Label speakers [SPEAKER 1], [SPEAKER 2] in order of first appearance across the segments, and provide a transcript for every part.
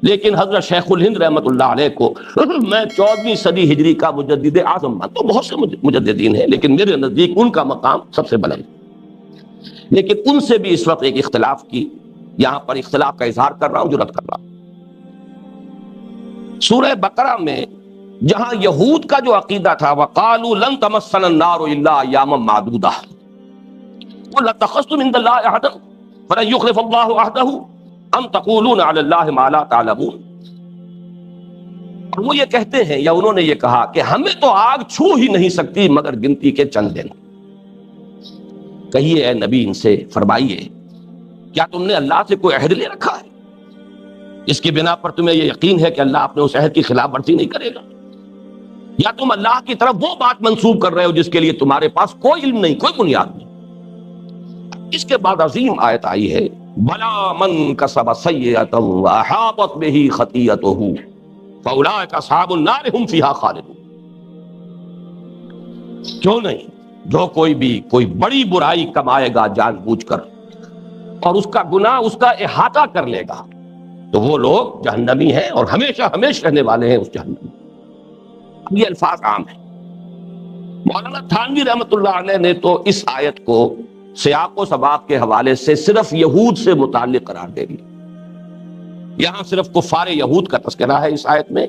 [SPEAKER 1] لیکن حضرت شیخ الہند رحمۃ اللہ علیہ کو میں 14ویں صدی ہجری کا مجدد اعظم مانتا ہوں. بہت سے مجددین ہیں لیکن میرے نزدیک ان کا مقام سب سے بلند. لیکن ان سے بھی اس وقت ایک اختلاف کی یہاں پر اختلاف کا اظہار کر رہا ہوں، جرات کر رہا ہوں. سورہ بقرہ میں جہاں یہود کا جو عقیدہ تھا وَقَالُوا لَن تَمَسَّنَا النَّارُ إِلَّا أَيَّامًا مَّعْدُودَةً قُل أَتَّخَذْتُم مِّن دُونِ اللَّهِ عَهْدًا فَلَن يُخْلِفَ اللَّهُ عَهْدَهُ أَمْ تَقُولُونَ عَلَى اللَّهِ مَا لَا تَعْلَمُونَ. اور وہ یہ کہتے ہیں یا انہوں نے یہ کہا کہ ہمیں تو آگ چھو ہی نہیں سکتی مگر گنتی کے چند دن. کہیے اے نبی ان سے فرمائیے کیا تم نے اللہ سے کوئی عہد لے رکھا ہے اس کی بنا پر تمہیں یہ یقین ہے کہ اللہ اپنے اس عہد کی خلاف ورزی نہیں کرے گا، یا تم اللہ کی طرف وہ بات منسوب کر رہے ہو جس کے لیے تمہارے پاس کوئی علم نہیں، کوئی بنیاد نہیں. اس کے بعد عظیم آیت آئی ہے بلا من کسب سیئۃ واحاطت بہ خطیئتہ فاولئک اصحاب النار هم فیہا خالدون. کیوں نہیں، جو کوئی بھی کوئی بڑی برائی کمائے گا جان بوجھ کر اور اس کا گناہ اس کا احاطہ کر لے گا تو وہ لوگ جہنمی ہیں اور ہمیشہ ہمیشہ رہنے والے ہیں اس جہنم میں. اب یہ الفاظ عام ہیں. مولانا تھانوی رحمۃ اللہ علیہ نے تو اس آیت کو سیاق و سباق کے حوالے سے صرف یہود سے متعلق قرار دے دیا. یہاں صرف کفار یہود کا تذکرہ ہے اس آیت میں،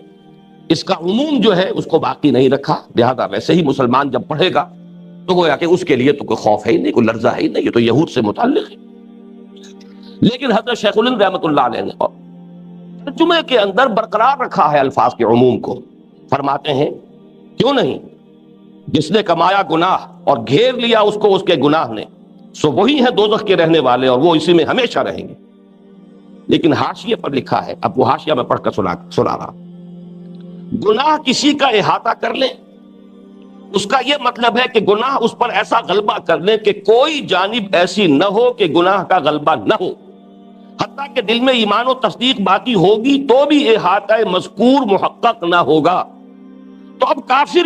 [SPEAKER 1] اس کا عموم جو ہے اس کو باقی نہیں رکھا. لہذا ویسے ہی مسلمان جب پڑھے گا تو گویا کہ اس کے لیے تو کوئی خوف ہے ہی نہیں، کوئی لرزہ ہے ہی نہیں، یہ تو یہود سے متعلق ہے. لیکن حضرت شیخ الہند رحمۃ اللہ علیہ نے ترجمے کے اندر برقرار رکھا ہے الفاظ کے عموم کو. فرماتے ہیں کیوں نہیں، جس نے کمایا گناہ اور گھیر لیا اس کو اس کے گناہ نے سو وہی ہیں دوزخ کے رہنے والے اور وہ اسی میں ہمیشہ رہیں گے. لیکن حاشیے پر لکھا ہے، اب وہ حاشیہ میں پڑھ کر سنا رہا. گناہ کسی کا احاطہ کر لے اس کا یہ مطلب ہے کہ گناہ اس پر ایسا غلبہ کر لے کہ کوئی جانب ایسی نہ ہو کہ گناہ کا غلبہ نہ ہو، حتیٰ کہ دل میں ایمان و تصدیق باقی ہوگی تو بھی احاطہ مذکور محقق نہ ہوگا. تو اب کافر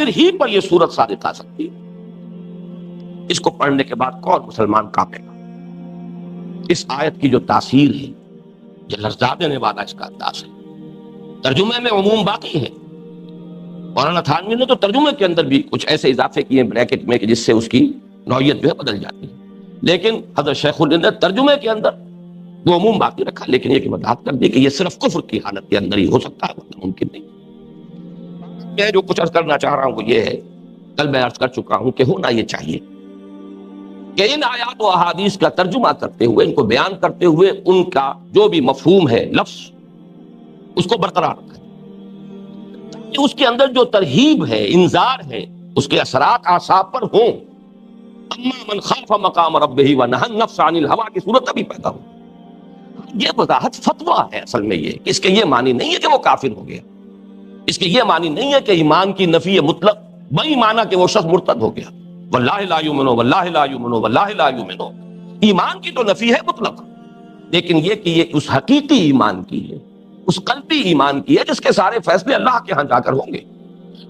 [SPEAKER 1] ہی پر یہ صورت صادق آ سکتی ہے. اس کو پڑھنے کے بعد کون مسلمان کانپے گا؟ اس آیت کی جو تاثیر ہے یہ لرزا دینے والا اس کا انداز ہے. ترجمے میں عموم باقی ہے. مولانا تھانوی نے تو ترجمے کے اندر بھی کچھ ایسے اضافے کیے بریکٹ میں کہ جس سے اس کی نوعیت جو ہے بدل جاتی ہے. لیکن حضرت شیخ الہند نے ترجمے کے اندر وہ عموم باقی رکھا، لیکن یہ کہ وضاحت کر دی کہ یہ صرف کفر کی حالت کے اندر ہی ہو سکتا ہے، ممکن نہیں. میں جو کچھ عرض کرنا چاہ رہا ہوں وہ یہ ہے، کل میں عرض کر چکا ہوں کہ ہونا یہ چاہیے کہ ان آیات و احادیث کا ترجمہ کرتے ہوئے، ان کو بیان کرتے ہوئے ان کا جو بھی مفہوم ہے لفظ اس کو برقرار رکھیں، تاکہ اس کے اندر جو ترہیب ہے، انذار ہے، اس کے اثرات اعصاب پر ہوں. اما من خاف مقام ربہ ونہى النفس عن الہوى کی صورت ابھی پیدا ہو. یہ وضاحت فتویٰ ہے اصل میں، یہ کہ اس کے یہ معنی نہیں ہے کہ وہ کافر ہو گیا، اس کے یہ معنی نہیں ہے کہ ایمان کی نفی مطلق بئی معنی کہ وہ شخص مرتد ہو گیا. واللہ لا یؤمن واللہ لا یؤمن واللہ لا یؤمن، ایمان کی تو نفی ہے مطلق، لیکن یہ کہ یہ اس حقیقی ایمان کی ہے، اس قلبی ایمان کی ہے جس کے سارے فیصلے اللہ کے ہاں جا کر ہوں گے.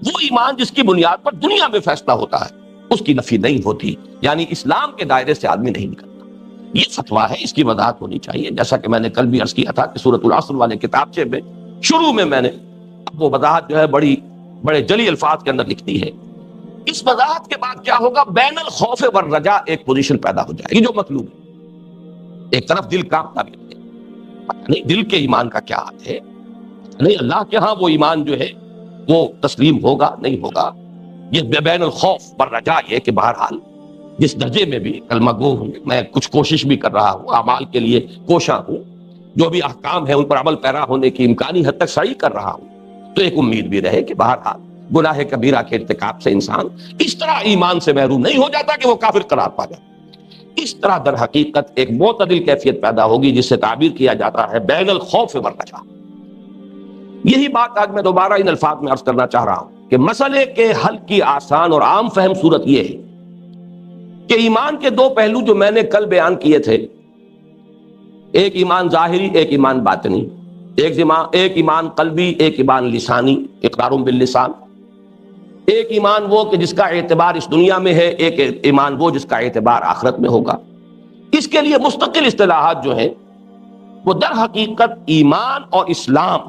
[SPEAKER 1] وہ ایمان جس کی بنیاد پر دنیا میں فیصلہ ہوتا ہے اس کی نفی نہیں ہوتی، یعنی اسلام کے دائرے سے آدمی نہیں نکلتا. یہ فتویٰ ہے، اس کی وضاحت ہونی چاہیے. جیسا کہ میں نے کل بھی عرض کیا تھا کہ سورۃ العصر والے کتابچے میں شروع میں نے وہ وضاحت جو ہے بڑے جلی الفاظ کے اندر لکھتی ہے. اس وضاحت کے بعد کیا ہوگا، بین الخوف والرجاء ایک پوزیشن پیدا ہو جائے گی جو مطلوب ہے. ایک طرف دل کانپتا بھی ہے، پتہ نہیں دل کے ایمان کا کیا حال ہے، پتہ نہیں اللہ کے ہاں وہ ایمان جو ہے وہ تسلیم ہوگا نہیں ہوگا. یہ بین الخوف والرجاء یہ کہ بہرحال جس درجے میں بھی کلمہ گو ہوں، میں کچھ کوشش بھی کر رہا ہوں، اعمال کے لیے کوشاں ہوں، جو بھی احکام ہیں ان پر عمل پیرا ہونے کی امکانی حد تک سعی کر رہا ہوں، تو ایک امید بھی رہے کہ بہرحال گناہ کبیرہ کے ارتکاب سے انسان اس طرح ایمان سے محروم نہیں ہو جاتا کہ وہ کافر قرار پا جائے. اس طرح در حقیقت ایک معتدل کیفیت پیدا ہوگی جس سے تعبیر کیا جاتا ہے بین الخوف والرجاء. یہی بات آج میں دوبارہ ان الفاظ میں عرض کرنا چاہ رہا ہوں کہ مسئلے کے حل کی آسان اور عام فہم صورت یہ ہے کہ ایمان کے دو پہلو جو میں نے کل بیان کیے تھے، ایک ایمان ظاہری، ایک ایمان باطنی، ایک ایمان قلبی، ایک ایمان لسانی اقرار باللسان، ایک ایمان وہ کہ جس کا اعتبار اس دنیا میں ہے، ایک ایمان وہ جس کا اعتبار آخرت میں ہوگا. اس کے لیے مستقل اصطلاحات جو ہیں وہ در حقیقت ایمان اور اسلام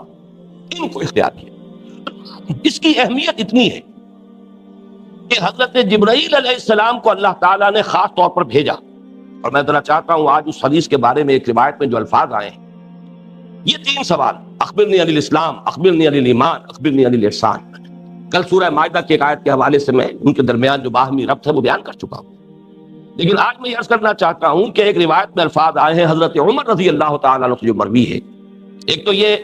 [SPEAKER 1] ان کو اختیار کیا۔ اس کی اہمیت اتنی ہے کہ حضرت جبرائیل علیہ السلام کو اللہ تعالیٰ نے خاص طور پر بھیجا، اور میں ذرا چاہتا ہوں آج اس حدیث کے بارے میں ایک روایت میں جو الفاظ آئے ہیں، یہ 3 سوال، اخبرنی عن الاسلام، اخبرنی عن الایمان، اخبرنی عن الاحسان، کل سورہ مائدہ کی ایک آیت کے حوالے سے میں ان کے درمیان جو باہمی ربط ہے وہ بیان کر چکا ہوں، لیکن آج میں یہ عرض کرنا چاہتا ہوں کہ ایک روایت میں الفاظ آئے ہیں حضرت عمر رضی اللہ تعالیٰ عنہ سے جو مروی ہے، ایک تو یہ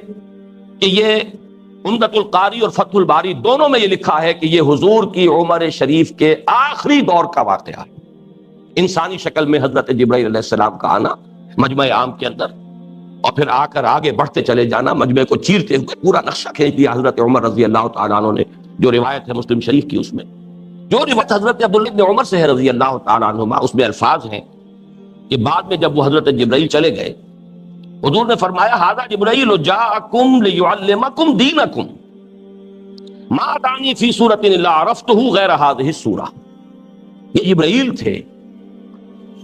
[SPEAKER 1] کہ یہ عمدۃ القاری اور فتح الباری دونوں میں یہ لکھا ہے کہ یہ حضور کی عمر شریف کے آخری دور کا واقعہ ہے، انسانی شکل میں حضرت جبرائیل علیہ السلام کا آنا مجمع عام کے اندر، اور پھر آ کر آگے بڑھتے چلے جانا، مجمع کو چیرتے ہوئے پورا نقشہ کھینچ دیا حضرت عمر رضی اللہ تعالیٰ عنہ نے، جو روایت ہے مسلم شریف کی، اس میں جو روایت حضرت عبداللہ بن عمر سے ہے رضی اللہ تعالیٰ عنہما، اس میں الفاظ ہیں کہ بعد میں جب وہ حضرت جبرائیل چلے گئے، حضور نے فرمایا ھذا جبرائیل جاءکم لیعلمکم دینکم ما اتانی فی سورۃ الا عرفتہ غیر ھذہ السورہ، یہ جبرائیل تھے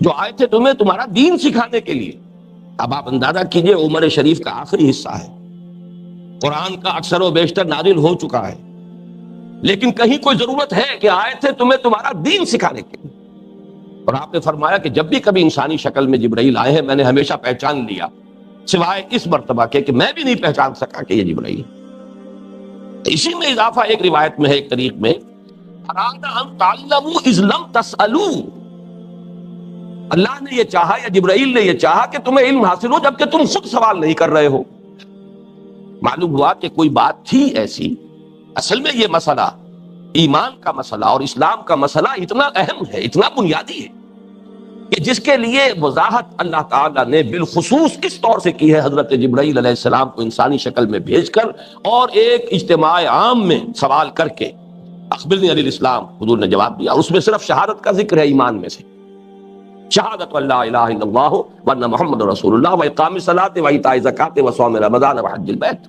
[SPEAKER 1] جو آئے تھے تمہیں تمہارا دین سکھانے کے لیے۔ اب آپ اندازہ کیجئے عمر شریف کا آخری حصہ ہے، قرآن کا اکثر و بیشتر نازل ہو چکا ہے، لیکن کہیں کوئی ضرورت ہے کہ آئے تھے تمہیں تمہارا دین سکھانے کے لیے، اور آپ نے فرمایا کہ جب بھی کبھی انسانی شکل میں جبرائیل آئے ہیں میں نے ہمیشہ پہچان لیا، سوائے اس مرتبہ کے کہ میں بھی نہیں پہچان سکا کہ یہ جبرائیل ہے۔ اسی میں اضافہ ایک روایت میں ہے، ایک طریق میں، اراد ان تعلموا اذ لم تسألوا، اللہ نے یہ چاہا یا جبرائیل نے یہ چاہا کہ تمہیں علم حاصل ہو جبکہ تم خود سوال نہیں کر رہے ہو۔ معلوم ہوا کہ کوئی بات تھی ایسی، اصل میں یہ مسئلہ ایمان کا مسئلہ اور اسلام کا مسئلہ اتنا اہم ہے، اتنا بنیادی ہے کہ جس کے لیے وضاحت اللہ تعالیٰ نے بالخصوص کس طور سے کی ہے حضرت جبرائیل علیہ السلام کو انسانی شکل میں بھیج کر، اور ایک اجتماع عام میں سوال کر کے اخبرنی عن الاسلام حضور نے جواب دیا، اور اس میں صرف شہادت کا ذکر ہے ایمان میں سے، شہادت اللہ الہ الا اللہ وان محمد رسول اللہ واقام الصلاۃ وایتاء الزکاۃ وصوم رمضان وحج البیت۔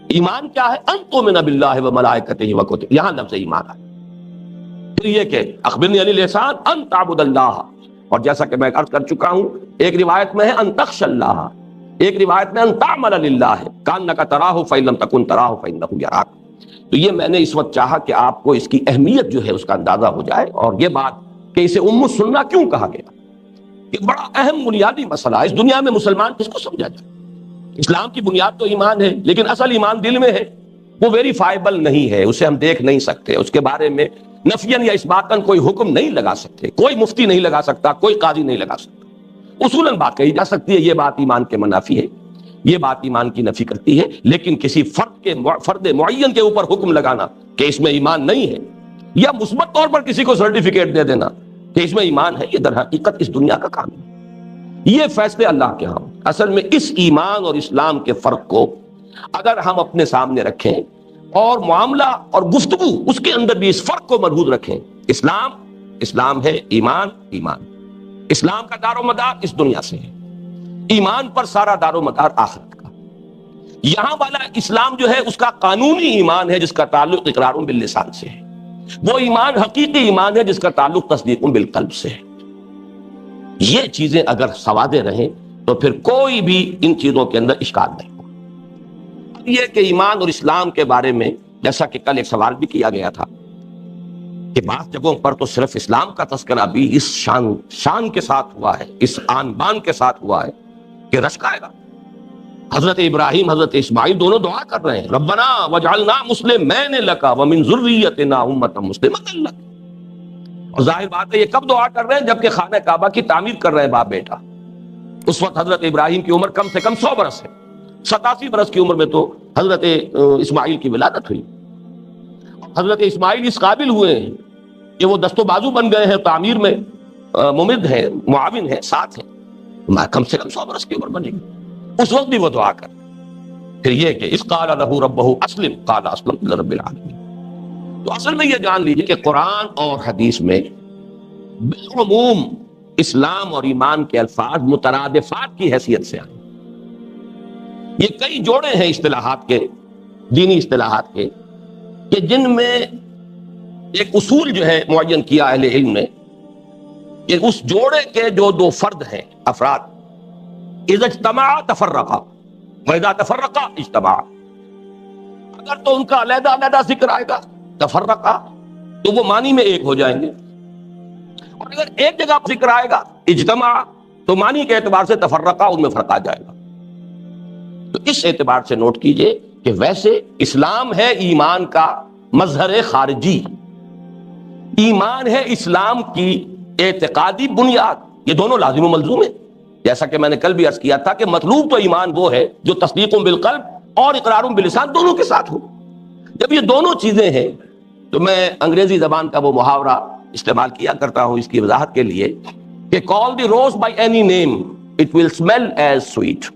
[SPEAKER 1] ایمان کیا ہے؟ ان تؤمن باللہ وملائکتہ وکتبہ، یہاں لفظ ایمان ہے۔ پھر یہ کہ اخبرنی عن الاحسان ان تعبد اللہ، اور جیسا کہ میں عرض کر چکا ہوں ایک روایت میں ہے ان تخش اللہ، ایک روایت میں ان تعمل للہ کانک تراہ فإن لم تکن تراہ فإنہ یراک۔ تو یہ میں نے اس وقت چاہا کہ آپ کو اس کی اہمیت جو ہے اس کا اندازہ ہو جائے، اور یہ بات کہ اسے ام السنہ کیوں کہا گیا، یہ بڑا اہم بنیادی مسئلہ ہے۔ اس دنیا میں مسلمان کس کو سمجھا جائے؟ اسلام کی بنیاد تو ایمان ہے، لیکن اصل ایمان دل میں ہے، وہ ویریفائبل نہیں ہے، اسے ہم دیکھ نہیں سکتے، اس کے بارے میں نفیاً یا اثباتاً کوئی حکم نہیں لگا سکتے، کوئی مفتی نہیں لگا سکتا، کوئی قاضی نہیں لگا سکتا۔ اصولاً بات کہی جا سکتی ہے یہ بات ایمان کے منافی ہے، یہ بات ایمان کی نفی کرتی ہے، لیکن کسی فرد معین کے اوپر حکم لگانا کہ اس میں ایمان نہیں ہے، یا مثبت طور پر کسی کو سرٹیفکیٹ دے دینا کہ اس میں ایمان ہے، یہ در حقیقت اس دنیا کا کام ہے۔ یہ فیصلے اللہ کے ہاں۔ اصل میں اس ایمان اور اسلام کے فرق کو اگر ہم اپنے سامنے رکھیں اور معاملہ اور گفتگو اس کے اندر بھی اس فرق کو مربوط رکھیں، اسلام ہے، ایمان، اسلام کا دار و مدار اس دنیا سے ہے، ایمان پر سارا دار و مدار آخرت کا۔ یہاں والا اسلام جو ہے اس کا قانونی ایمان ہے جس کا تعلق اقرار باللسان سے ہے، وہ ایمان حقیقی ایمان ہے جس کا تعلق تصدیق بالقلب سے ہے۔ یہ چیزیں اگر سوادے رہیں تو پھر کوئی بھی ان چیزوں کے اندر اشکال نہیں ہوگا۔ اب یہ کہ ایمان اور اسلام کے بارے میں جیسا کہ کل ایک سوال بھی کیا گیا تھا کہ بعض جگہوں پر تو صرف اسلام کا تذکرہ بھی اس شان کے ساتھ ہوا ہے، اس آن بان کے ساتھ ہوا ہے کہ رشک آئے گا۔ حضرت ابراہیم حضرت اسماعیل دونوں دعا کر رہے ہیں، ربنا وجعلنا مسلمین لک ومن ذریتنا امۃ مسلمۃ لک، اور ظاہر بات ہے یہ کب دعا کر رہے ہیں؟ جبکہ خانہ کعبہ کی تعمیر کر رہے ہیں باپ بیٹا۔ اس وقت حضرت ابراہیم کی عمر کم سے کم 100 برس ہے، 87 برس کی عمر میں تو حضرت اسماعیل کی ولادت ہوئی۔ حضرت اسماعیل اس قابل ہوئے ہیں کہ وہ دست و بازو بن گئے ہیں، تعمیر میں ممد ہیں، معاون ہیں، ساتھ ہیں، کم سے کم 100 برس کی عمر بنے گی۔ اس وقت بھی وہ دعا کر، پھر یہ کہ اذ قال له ربه اسلم قال اسلمت لرب العالمین۔ تو اصل میں یہ جان لیجیے کہ قرآن اور حدیث میں بالعموم اسلام اور ایمان کے الفاظ مترادفات کی حیثیت سے آئے۔ یہ کئی جوڑے ہیں اصطلاحات کے، دینی اصطلاحات کے، کہ جن میں ایک اصول جو ہے معین کیا اہل علم نے کہ اس جوڑے کے جو دو فرد ہیں، افراد، اذا اجتمع تفرقا واذا تفرقا اجتمع. اگر تو ان کا علیحدہ علیحدہ ذکر آئے گا تفرقا تو وہ معنی میں ایک ہو جائیں گے، اور اگر ایک جگہ ذکر آئے گا اجتماع تو معنی کے اعتبار سے تفرقہ ان میں فرق آ جائے گا. تو اس اعتبار سے نوٹ کیجئے کہ ویسے اسلام ہے ایمان کا مظہر خارجی، ایمان ہے اسلام کی اعتقادی بنیاد، یہ دونوں لازم و ملزوم ہیں. جیسا کہ میں نے کل بھی عرض کیا تھا کہ مطلوب تو ایمان وہ ہے جو تصدیق بالقلب اور اقرار باللسان دونوں کے ساتھ ہو. جب یہ دونوں چیزیں ہیں تو میں انگریزی زبان کا وہ محاورہ استعمال کیا کرتا ہوں اس کی وضاحت کے لیے کہ call the rose by any name it will smell as sweet.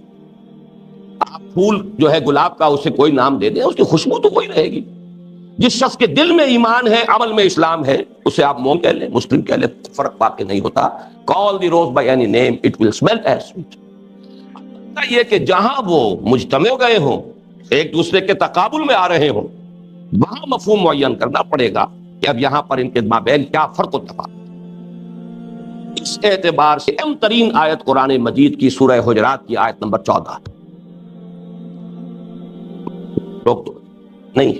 [SPEAKER 1] آپ پھول جو ہے گلاب کا اسے کوئی نام دے دیں اس کی خوشبو تو وہی رہے گی. جس شخص کے دل میں ایمان ہے عمل میں اسلام ہے اسے آپ مومن کہہ لیں مسلم کہہ لیں فرق واقع نہیں ہوتا. call the rose by any name it will smell as sweet. یہ کہ جہاں وہ مجتمع ہو گئے ہوں ایک دوسرے کے تقابل میں آ رہے ہوں وہاں مفہوم معین کرنا پڑے گا کہ اب یہاں پر ان کے مابین کیا فرق و تفاوت. اس اعتبار سے اہم ترین آیت قرآن مجید کی سورہ حجرات کی آیت نمبر 14 روک دو نہیں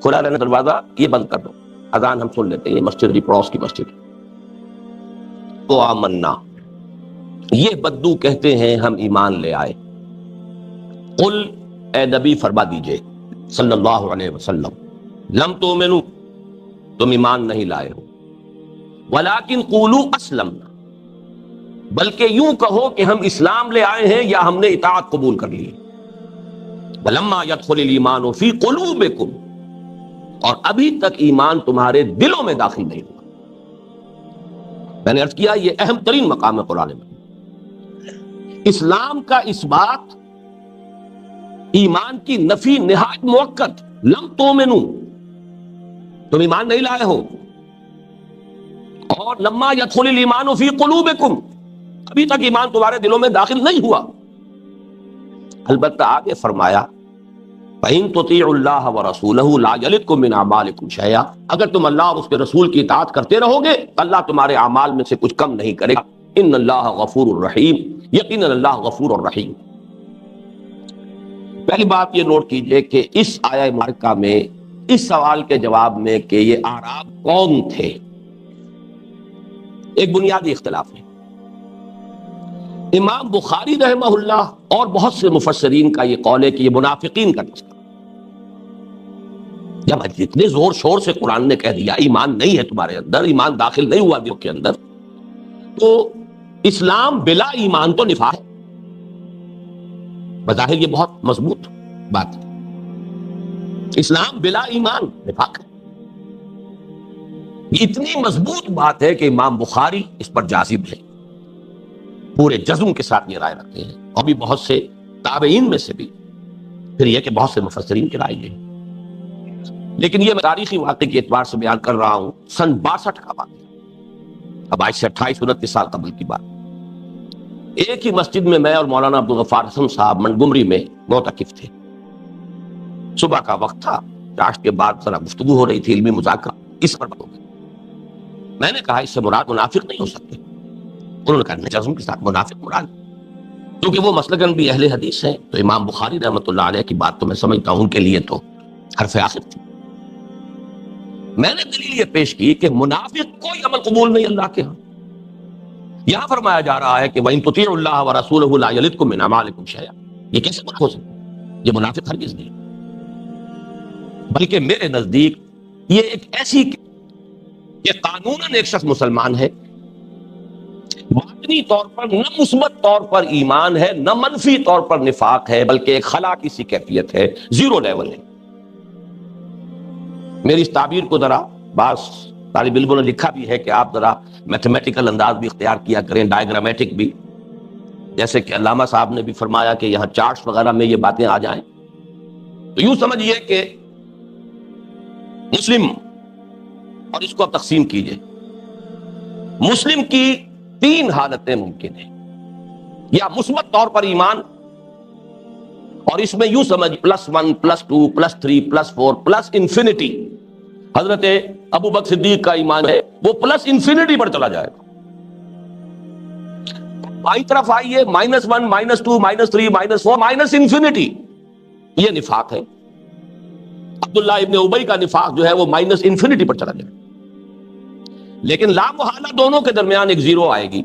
[SPEAKER 1] کھلا رہنا دروازہ یہ بند کر دو اذان ہم سن لیتے ہیں یہ مسجد ریپروس کی مسجد. تو آمنا یہ بدو کہتے ہیں ہم ایمان لے آئے. قل اے نبی فرما دیجئے صلی اللہ علیہ وسلم لم تؤمنوا تم ایمان نہیں لائے ہو ولیکن قولوا اسلمنا بلکہ یوں کہو کہ ہم اسلام لے آئے ہیں یا ہم نے اطاعت قبول کر لی. ولما يدخل الایمان فی قلوبکم اور ابھی تک ایمان تمہارے دلوں میں داخل نہیں ہوا. میں نے عرض کیا یہ اہم ترین مقام ہے قرآن میں. اسلام کا اس بات ایمان کی نفی نہایت موقت لم تؤمنوا تم ایمان نہیں لائے ہو اور لما يدخل الایمان فی قلوبکم ابھی تک ایمان تمہارے دلوں میں داخل نہیں ہوا. البتہ آگے فرمایا فَإِن تُطِيعُوا اللَّهَ وَرَسُولَهُ لَا يَلِدْكُم مِّنْ أَعْمَالِكُمْ شَيْئًا اگر تم اللہ اور اس کے رسول کی اطاعت کرتے رہو گے اللہ تمہارے اعمال میں سے کچھ کم نہیں کرے گا. ان اللہ غفور الرحیم یقینا اللہ غفور الرحیم. پہلی بات یہ نوٹ کیجئے کہ اس آیہ مبارکہ میں اس سوال کے جواب میں کہ یہ اعراب کون تھے ایک بنیادی اختلاف ہے. امام بخاری رحمہ اللہ اور بہت سے مفسرین کا یہ قول ہے کہ یہ منافقین کا تذکرہ. جب اتنے زور شور سے قرآن نے کہہ دیا ایمان نہیں ہے تمہارے اندر ایمان داخل نہیں ہوا دل کے اندر تو اسلام بلا ایمان تو نفاق ہے. بظاہر یہ بہت مضبوط بات ہے. اسلام بلا ایمان نفاق ہے. یہ اتنی مضبوط بات ہے کہ امام بخاری اس پر جازم ہے پورے جزم کے ساتھ یہ رائے رکھتے ہیں اور بھی بہت سے تابعین میں سے بھی پھر یہ کہ بہت سے مفسرین کی رائے یہ. لیکن یہ میں تاریخی واقعے کے اعتبار سے بیان کر رہا ہوں سن 62 کا واقعہ اب آج سے 28-29 سال قبل کی بات. ایک ہی مسجد میں میں اور مولانا عبدالغفار حسن صاحب منگمری میں معتکف تھے. صبح کا وقت تھا چاشت کے بعد ذرا گفتگو ہو رہی تھی علمی مذاکرہ اس پر بات ہو گئی. میں نے کہا اس سے مراد منافق نہیں ہو سکتے. انہوں نے کہا جزم کے ساتھ منافق مراد کیونکہ وہ مسلکاً بھی اہل حدیث ہیں تو امام بخاری رحمۃ اللہ علیہ کی بات تو میں سمجھتا ہوں ان کے لیے تو حرف آخر تھی. میں نے دلیل یہ پیش کی کہ منافق کوئی عمل قبول نہیں اللہ کے ہاں. یہاں فرمایا جا رہا ہے کہ وَإِن تُطِيعُوا اللَّهَ وَرَسُولَهُ لَا يَلِدْكُم مِّنْ أَعْمَالِكُمْ شَيْئًا یہ کیسے ہو سکتا ہے؟ یہ منافق ہرگز نہیں بلکہ میرے نزدیک یہ ایک ایسی کہ قانوناً ایک شخص مسلمان ہے باطنی طور پر نہ مثبت طور پر ایمان ہے نہ منفی طور پر نفاق ہے بلکہ ایک خلا کی سی کیفیت ہے زیرو لیول ہے. میری اس تعبیر کو ذرا بعض طالب علموں نے لکھا بھی ہے کہ آپ ذرا میتھمیٹیکل انداز بھی اختیار کیا کریں ڈائیگرامیٹک بھی جیسے کہ علامہ صاحب نے بھی فرمایا کہ یہاں چارٹس وغیرہ میں یہ باتیں آ جائیں تو یوں سمجھیے کہ مسلم اور اس کو اب تقسیم کیجئے. مسلم کی 3 حالتیں ممکن ہیں یا مثبت طور پر ایمان اور اس میں یوں سمجھ +1 +2 +3 +4 پلس انفینٹی. حضرت ابو بکر صدیق کا ایمان ہے وہ پلس انفینٹی پر چلا جائے گا. بائیں طرف آئیے -1 -2 -3 -4 مائنس انفینٹی، یہ نفاق ہے۔ عبداللہ ابن ابی کا نفاق جو ہے وہ مائنس انفینٹی پر چلا جائے، لیکن لا محالہ دونوں کے درمیان ایک زیرو آئے گی۔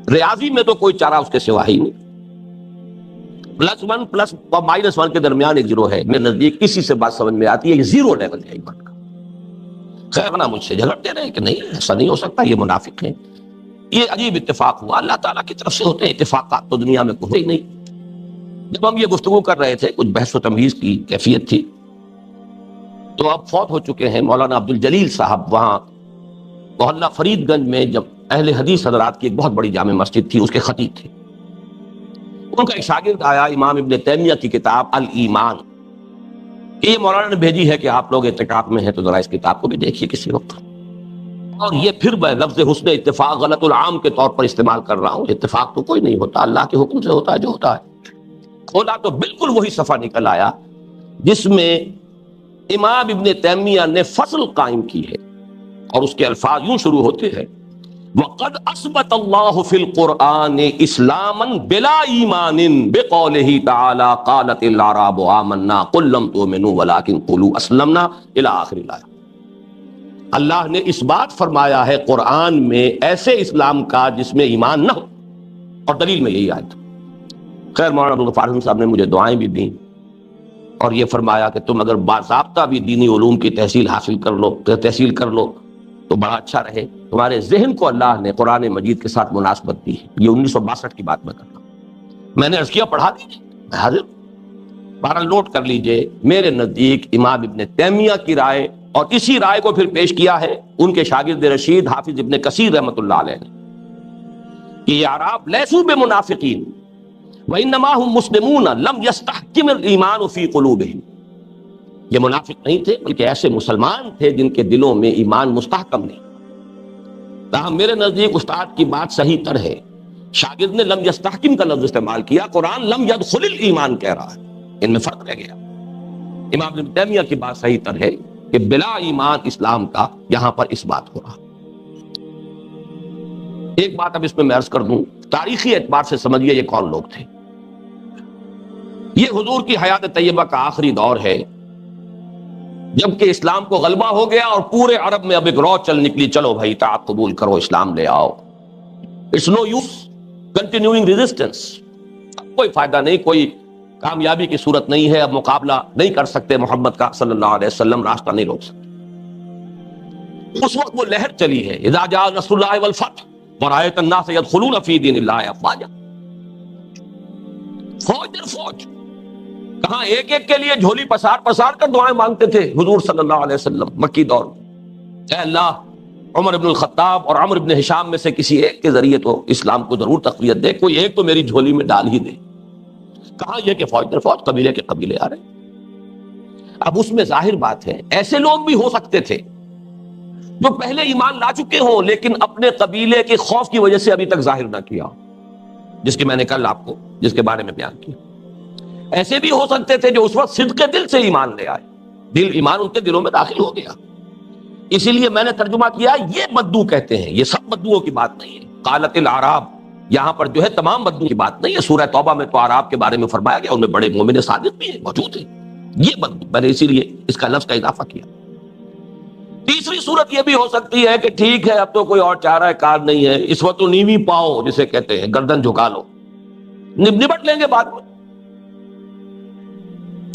[SPEAKER 1] ریاضی میں تو کوئی چارہ اس کے سوا ہی نہیں، +1 اور -1 کے درمیان ایک زیرو ہے۔ میرے نزدیک اسی سے بات سمجھ میں آتی ہے، یہ زیرو لیول ہے ایمان کا۔ خیر نہ مجھ سے جھگڑتے رہے کہ نہیں ایسا نہیں ہو سکتا، یہ منافق ہیں۔ یہ عجیب اتفاق ہوا، اللہ تعالیٰ کی طرف سے ہوتے ہیں اتفاقات تو دنیا میں کوئی نہیں۔ جب ہم یہ گفتگو کر رہے تھے، کچھ بحث و تمہیز کی کیفیت تھی، تو اب فوت ہو چکے ہیں مولانا عبد الجلیل صاحب، وہاں محلہ فرید گنج میں جب اہل حدیث حضرات کی ایک بہت بڑی جامع مسجد تھی، اس کے خطیب تھے۔ ان کا ایک شاگرد آیا امام ابن تیمیہ کی کتاب الایمان، کہ یہ مولانا نے بھیجی ہے کہ آپ لوگ اعتکاف میں ہیں تو ذرا اس کتاب کو بھی دیکھیے کسی وقت۔ اور یہ پھر میں لفظ حسن اتفاق غلط العام کے طور پر استعمال کر رہا ہوں، اتفاق تو کوئی نہیں ہوتا، اللہ کے حکم سے ہوتا ہے جو ہوتا ہے۔ کھولا تو بالکل وہی صفحہ نکل آیا جس میں امام ابن تیمیہ نے فصل قائم کی ہے، اور اس کے الفاظ یوں شروع ہوتے ہیں: وَقَدْ أَثْبَتَ اللَّهُ فِي الْقُرْآنِ إِسْلَامًا بِلَا إِيمَانٍ بِقَوْلِهِ تَعَالَى قَالَتِ الْأَعْرَابُ آمَنَّا قُل لَّمْ تُؤْمِنُوا وَلَٰكِن قُولُوا أَسْلَمْنَا إِلَىٰ آخِرِ الآیہ۔ اللہ نے اس بات فرمایا ہے قرآن میں ایسے اسلام کا جس میں ایمان نہ ہو، اور دلیل میں یہی آیت۔ خیر مولانا عبدالغفار حسن صاحب نے مجھے دعائیں بھی دیں، اور یہ فرمایا کہ تم اگر باضابطہ بھی دینی علوم کی تحصیل حاصل کر لو، تحصیل کر لو تو بڑا اچھا رہے، تمہارے ذہن کو اللہ نے قرآن مجید کے ساتھ مناسبت دی ہے۔ یہ 1962 کی بات میں کرتا ہوں، میں نے عرض کیا پڑھا دیجیے، میں حاضر۔ بہرحال نوٹ کر لیجئے، میرے نزدیک امام ابن تیمیہ کی رائے، اور اسی رائے کو پھر پیش کیا ہے ان کے شاگرد رشید حافظ ابن کثیر رحمۃ اللہ علیہ نے، کہ یہ اعراب لیسوا بمنافقین وانما هم مسلمون لم يستحكم الايمان في قلوبهم، یہ منافق نہیں تھے بلکہ ایسے مسلمان تھے جن کے دلوں میں ایمان مستحکم نہیں۔ تاہم میرے نزدیک استاد کی بات صحیح تر ہے، شاگرد نے لم یستحکم کا لفظ استعمال کیا، قرآن لم يدخل الایمان کہہ رہا ہے، ان میں فرق رہ گیا۔ امام ابن تیمیہ کی بات صحیح تر ہے کہ بلا ایمان اسلام کا یہاں پر اس بات ہو رہا۔ ایک بات اب اس میں عرض کر دوں، تاریخی اعتبار سے سمجھیے یہ کون لوگ تھے۔ یہ حضور کی حیات طیبہ کا آخری دور ہے، جبکہ اسلام کو غلبہ ہو گیا اور پورے عرب میں اب ایک رو چل نکلی، چلو بھائی اطاعت قبول کرو، اسلام لے آؤ۔ It's no use continuing resistance, کوئی فائدہ نہیں، کوئی کامیابی کی صورت نہیں ہے، اب مقابلہ نہیں کر سکتے محمد کا صلی اللہ علیہ وسلم، راستہ نہیں روک سکتے۔ اس وقت وہ لہر چلی ہے، اذا جاء نصر اللہ والفتح ورأیت الناس يدخلون فی دین اللہ افواجا، فوج در فوج، کہاں ایک ایک کے لیے جھولی پسار پسار کر دعائیں مانگتے تھے حضور صلی اللہ علیہ وسلم مکی دور میں، اے اللہ عمر ابن الخطاب اور عمرو ابن ہشام میں سے کسی ایک کے ذریعے تو اسلام کو ضرور تقویت دے، کوئی ایک تو میری جھولی میں ڈال ہی دے۔ کہاں یہ کہ فوج در فوج، قبیلے کے قبیلے آ رہے۔ اب اس میں ظاہر بات ہے ایسے لوگ بھی ہو سکتے تھے جو پہلے ایمان لا چکے ہوں لیکن اپنے قبیلے کے خوف کی وجہ سے ابھی تک ظاہر نہ کیا، جس کی میں نے کل آپ کو جس کے بارے میں بیان کیا۔ ایسے بھی ہو سکتے تھے جو اس وقت صدق دل سے ایمان لے آئے، دل ایمان ان کے دلوں میں داخل ہو گیا۔ اسی لیے میں نے ترجمہ کیا یہ بدو کہتے ہیں، یہ سب بدوؤں کی بات نہیں ہے۔ قالت الاعراب، یہاں پر جو ہے تمام بدو کی بات نہیں ہے، سورہ توبہ میں تو اعراب کے بارے میں فرمایا گیا، ان میں بڑے مومن صادق بھی ہیں، موجود ہیں، یہ بدو، میں نے اسی لیے اس کا لفظ کا اضافہ کیا۔ تیسری صورت یہ بھی ہو سکتی ہے کہ ٹھیک ہے اب تو کوئی اور چارہ کار نہیں ہے، اس وقت تو نیوی پاؤ جسے کہتے ہیں، گردن جھکا لو، نبٹ لیں گے بعد میں،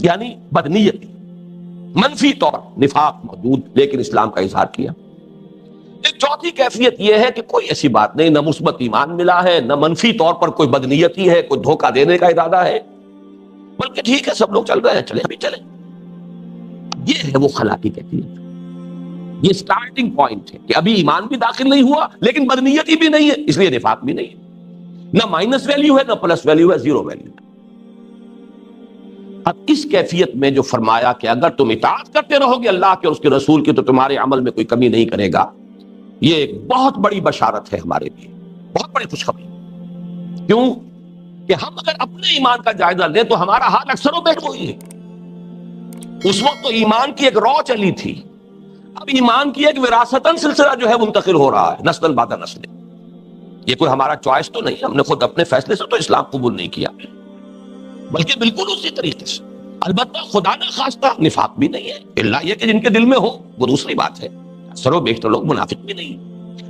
[SPEAKER 1] یعنی بدنیتی، منفی طور نفاق موجود لیکن اسلام کا اظہار کیا۔ ایک چوتھی کیفیت یہ ہے کہ کوئی ایسی بات نہیں، نہ مثبت ایمان ملا ہے، نہ منفی طور پر کوئی بدنیتی ہے، کوئی دھوکہ دینے کا ارادہ ہے، بلکہ ٹھیک ہے سب لوگ چل رہے ہیں، چلیں ابھی چلیں۔ یہ ہے وہ خلا کی کیفیت، یہ سٹارٹنگ پوائنٹ ہے کہ ابھی ایمان بھی داخل نہیں ہوا لیکن بدنیتی بھی نہیں ہے، اس لیے نفاق بھی نہیں ہے، نہ مائنس ویلیو ہے نہ پلس ویلیو ہے، زیرو ویلیو ہے۔ اب اس کیفیت میں جو فرمایا کہ اگر تم اطاعت کرتے رہو گے اللہ کے اور اس کے رسول کی تو تمہارے عمل میں کوئی کمی نہیں کرے گا، یہ ایک بہت بڑی بشارت ہے ہمارے لیے، بہت بڑی خوشخبری۔ کیوں کہ ہم اگر اپنے ایمان کا جائزہ لیں تو ہمارا حال اکثر و بیشتر وہی ہے۔ اس وقت تو ایمان کی ایک رو چلی تھی، اب ایمان کی ایک وراثتاً سلسلہ جو ہے منتقل ہو رہا ہے، نسل بعد نسل۔ یہ کوئی ہمارا چوائس تو نہیں، ہم نے خود اپنے فیصلے سے تو اسلام قبول نہیں کیا، بلکہ بالکل اسی طریقے سے۔ البتہ خدا نہ خواستہ نفاق بھی نہیں ہے، اللہ یہ کہ جن کے دل میں ہو وہ دوسری بات ہے۔ اکثر و بیشتر لوگ منافق بھی نہیں،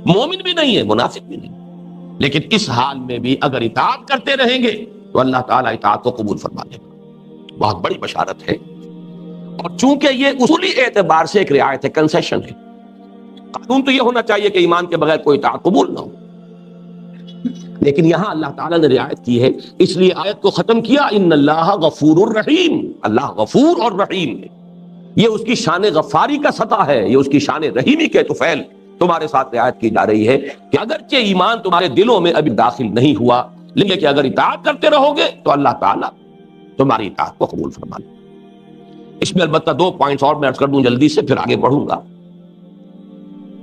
[SPEAKER 1] مومن بھی نہیں ہے، منافق بھی نہیں، لیکن اس حال میں بھی اگر اطاعت کرتے رہیں گے تو اللہ تعالیٰ اطاعت کو قبول فرما لے گا۔ بہت بڑی بشارت ہے، اور چونکہ یہ اصولی اعتبار سے ایک رعایت ہے، کنسیشن ہے۔ قانون تو یہ ہونا چاہیے کہ ایمان کے بغیر کوئی اطاعت قبول نہ ہو، لیکن یہاں اللہ تعالیٰ نے رعایت کی ہے، اس لیے آیت کو ختم کیا ان اللہ غفور الرحیم، اللہ غفور اور رحیم ہے۔ یہ اس کی شان غفاری کا سطح ہے، یہ اس کی شان رحیمی کے طفیل تمہارے ساتھ رعایت کی جا رہی ہے کہ اگرچہ ایمان تمہارے دلوں میں ابھی داخل نہیں ہوا، لیکن کہ اگر اطاعت کرتے رہو گے تو اللہ تعالیٰ تمہاری اطاعت کو قبول فرما لے۔ اس میں البتہ 2 پوائنٹس اور میں عرض کر دوں جلدی سے، پھر آگے بڑھوں گا۔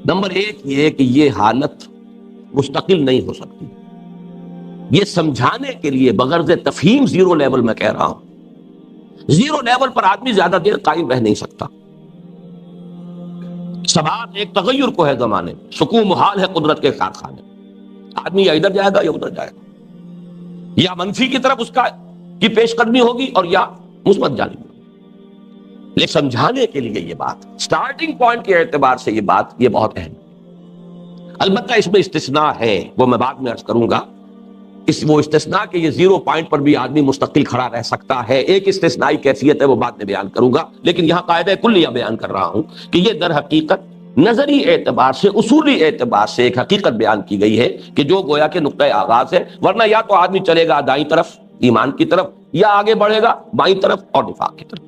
[SPEAKER 1] نمبر 1 یہ کہ یہ حالت مستقل نہیں ہو سکتی، یہ سمجھانے کے لیے بغرض تفہیم زیرو لیول میں کہہ رہا ہوں، زیرو لیول پر آدمی زیادہ دیر قائم رہ نہیں سکتا۔ سبات ایک تغیر کو ہے زمانے میں، سکون محال ہے قدرت کے کارخانے، آدمی یا ادھر جائے گا یا ادھر جائے گا، یا منفی کی طرف اس کی پیش قدمی ہوگی اور یا مثبت جانب۔ لیکن سمجھانے کے لیے یہ بات سٹارٹنگ پوائنٹ کے اعتبار سے یہ بات یہ بہت اہم ہے۔ البتہ اس میں استثناء ہے، وہ میں بعد میں عرض کروں گا، وہ استثناء کہ یہ 0 پوائنٹ پر بھی آدمی مستقل کھڑا رہ سکتا ہے، ایک استثنائی کیفیت ہے، وہ بعد میں بیان کروں گا۔ لیکن یہاں قاعدہ کلیہ بیان کر رہا ہوں کہ یہ در حقیقت نظری اعتبار سے، اصولی اعتبار سے ایک حقیقت بیان کی گئی ہے کہ جو گویا کہ نقطۂ آغاز ہے، ورنہ یا تو آدمی چلے گا دائیں طرف ایمان کی طرف، یا آگے بڑھے گا بائیں طرف اور نفاق کی طرف۔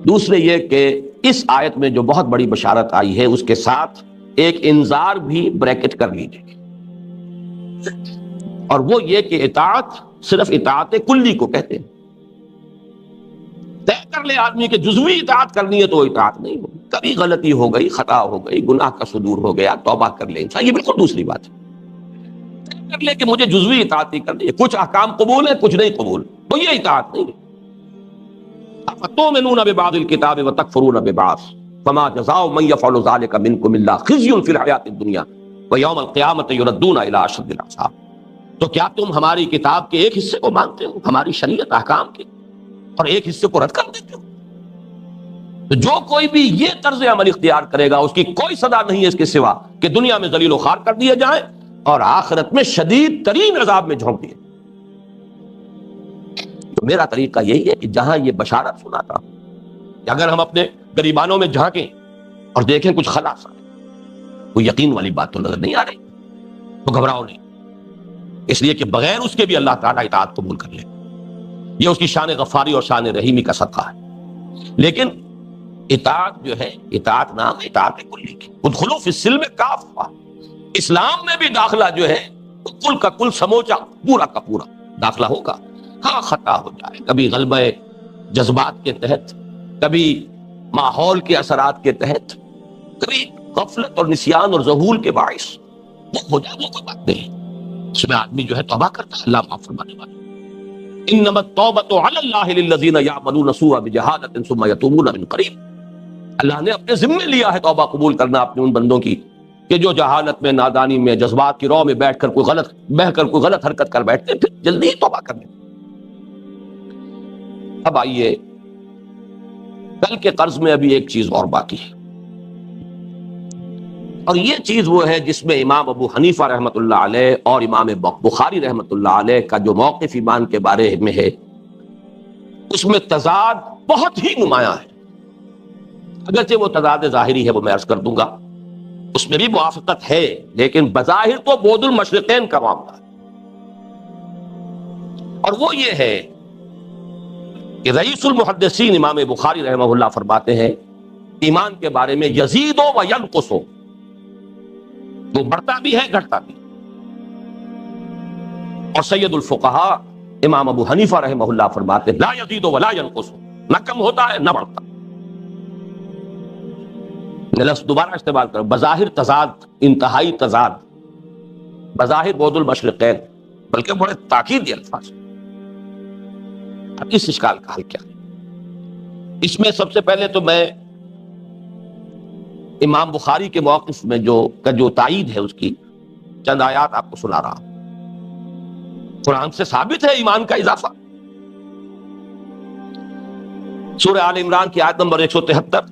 [SPEAKER 1] دوسرے یہ کہ اس آیت میں جو بہت بڑی بشارت آئی ہے اس کے ساتھ ایک انذار بھی بریکٹ کر لیجیے، اور وہ یہ کہ اطاعت صرف اطاعت کلی کو کہتے ہیں۔ طے کر لے آدمی کہ جزوی اطاعت کرنی ہے تو وہ اطاعت نہیں ہوگی، کبھی غلطی ہو گئی، خطا ہو گئی، گناہ کا صدور ہو گیا، توبہ کر لے انسان، یہ بالکل دوسری بات ہے۔ طے کر لے کہ مجھے جزوی اطاعت ہی کرنی ہے، کچھ احکام قبول ہے کچھ نہیں قبول، تو یہ اطاعت نہیں ہے۔ افتؤمنون ببعض الکتاب وتکفرون ببعض فما جزاء من يفعل ذلك منكم الا خزي في الحیاۃ الدنیا ویوم القیامۃ یردون الی اشد العذاب۔ تو کیا تم ہماری کتاب کے ایک حصے کو مانتے ہو، ہماری شریعت احکام کے، اور ایک حصے کو رد کر دیتے ہو؟ تو جو کوئی بھی یہ طرز عمل اختیار کرے گا اس کی کوئی سزا نہیں ہے اس کے سوا کہ دنیا میں ذلیل و خوار کر دیے جائیں اور آخرت میں شدید ترین عذاب میں جھونک دیے۔ تو میرا طریقہ یہی ہے کہ جہاں یہ بشارت سناتا ہوں، اگر ہم اپنے گریبانوں میں جھانکیں اور دیکھیں کچھ خلاصہ ہے، کوئی یقین والی بات تو نظر نہیں آ رہی، تو گھبراؤ نہیں، اس لیے کہ بغیر اس کے بھی اللہ تعالیٰ اطاعت قبول کر لے، یہ اس کی شان غفاری اور شان رحیمی کا صدقہ ہے۔ لیکن اطاعت جو ہے، اطاعت نام ہے اطاعت کلی کی، ادخلوا فی السلم کافہ، اسلام میں بھی داخلہ جو ہے کل کا کل سموچا پورا کا پورا داخلہ ہوگا۔ ہاں خطا ہو جائے، کبھی غلبہ جذبات کے تحت، کبھی ماحول کے اثرات کے تحت، کبھی غفلت اور نسیان اور ذہول کے باعث وہ ہو جائے، وہ کوئی بات نہیں، اس میں آدمی جو ہے توبہ کرتا ہے، اللہ معاف فرمانے والا۔ انما التوبۃ علی اللہ للذین یعملون السوء بجہالۃ ثم یتوبون من قریب، اللہ نے اپنے ذمے لیا ہے توبہ قبول کرنا اپنے ان بندوں کی کہ جو جہالت میں، نادانی میں، جذبات کی رو میں بیٹھ کر کوئی غلط حرکت کر بیٹھتے، پھر جلدی ہی توبہ کر لیں۔ اب آئیے، کل کے قرض میں ابھی ایک چیز اور باقی ہے، اور یہ چیز وہ ہے جس میں امام ابو حنیفہ رحمۃ اللہ علیہ اور امام بخاری رحمۃ اللہ علیہ کا جو موقف ایمان کے بارے میں ہے اس میں تضاد بہت ہی نمایاں ہے۔ اگرچہ وہ تضاد ظاہری ہے، وہ میں عرض کر دوں گا، اس میں بھی موافقت ہے، لیکن بظاہر تو بعد المشرقین کا معاملہ ہے، اور وہ یہ ہے کہ رئیس المحدثین امام بخاری رحمہ اللہ فرماتے ہیں ایمان کے بارے میں یزید و ینقص، وہ بڑھتا بھی ہے گھٹتا بھی، اور سید الفقہاء امام ابو حنیفہ رحمہ اللہ فرماتے ہیں لا یزید ولا ینقص، نہ کم ہوتا ہے نہ بڑھتا۔ لفظ دوبارہ استعمال کرو، بظاہر تضاد، انتہائی تضاد، بظاہر بعد المشرقین، بلکہ بڑے تاکیدی الفاظ۔ اب اس اشکال کا حل کیا ہے؟ اس میں سب سے پہلے تو میں امام بخاری کے موقف میں جو تائید ہے اس کی، چند آیات آپ کو سنا رہا ہوں۔ قرآن سے ثابت ہے ایمان کا اضافہ۔ سورہ آل عمران کی آیت نمبر 173،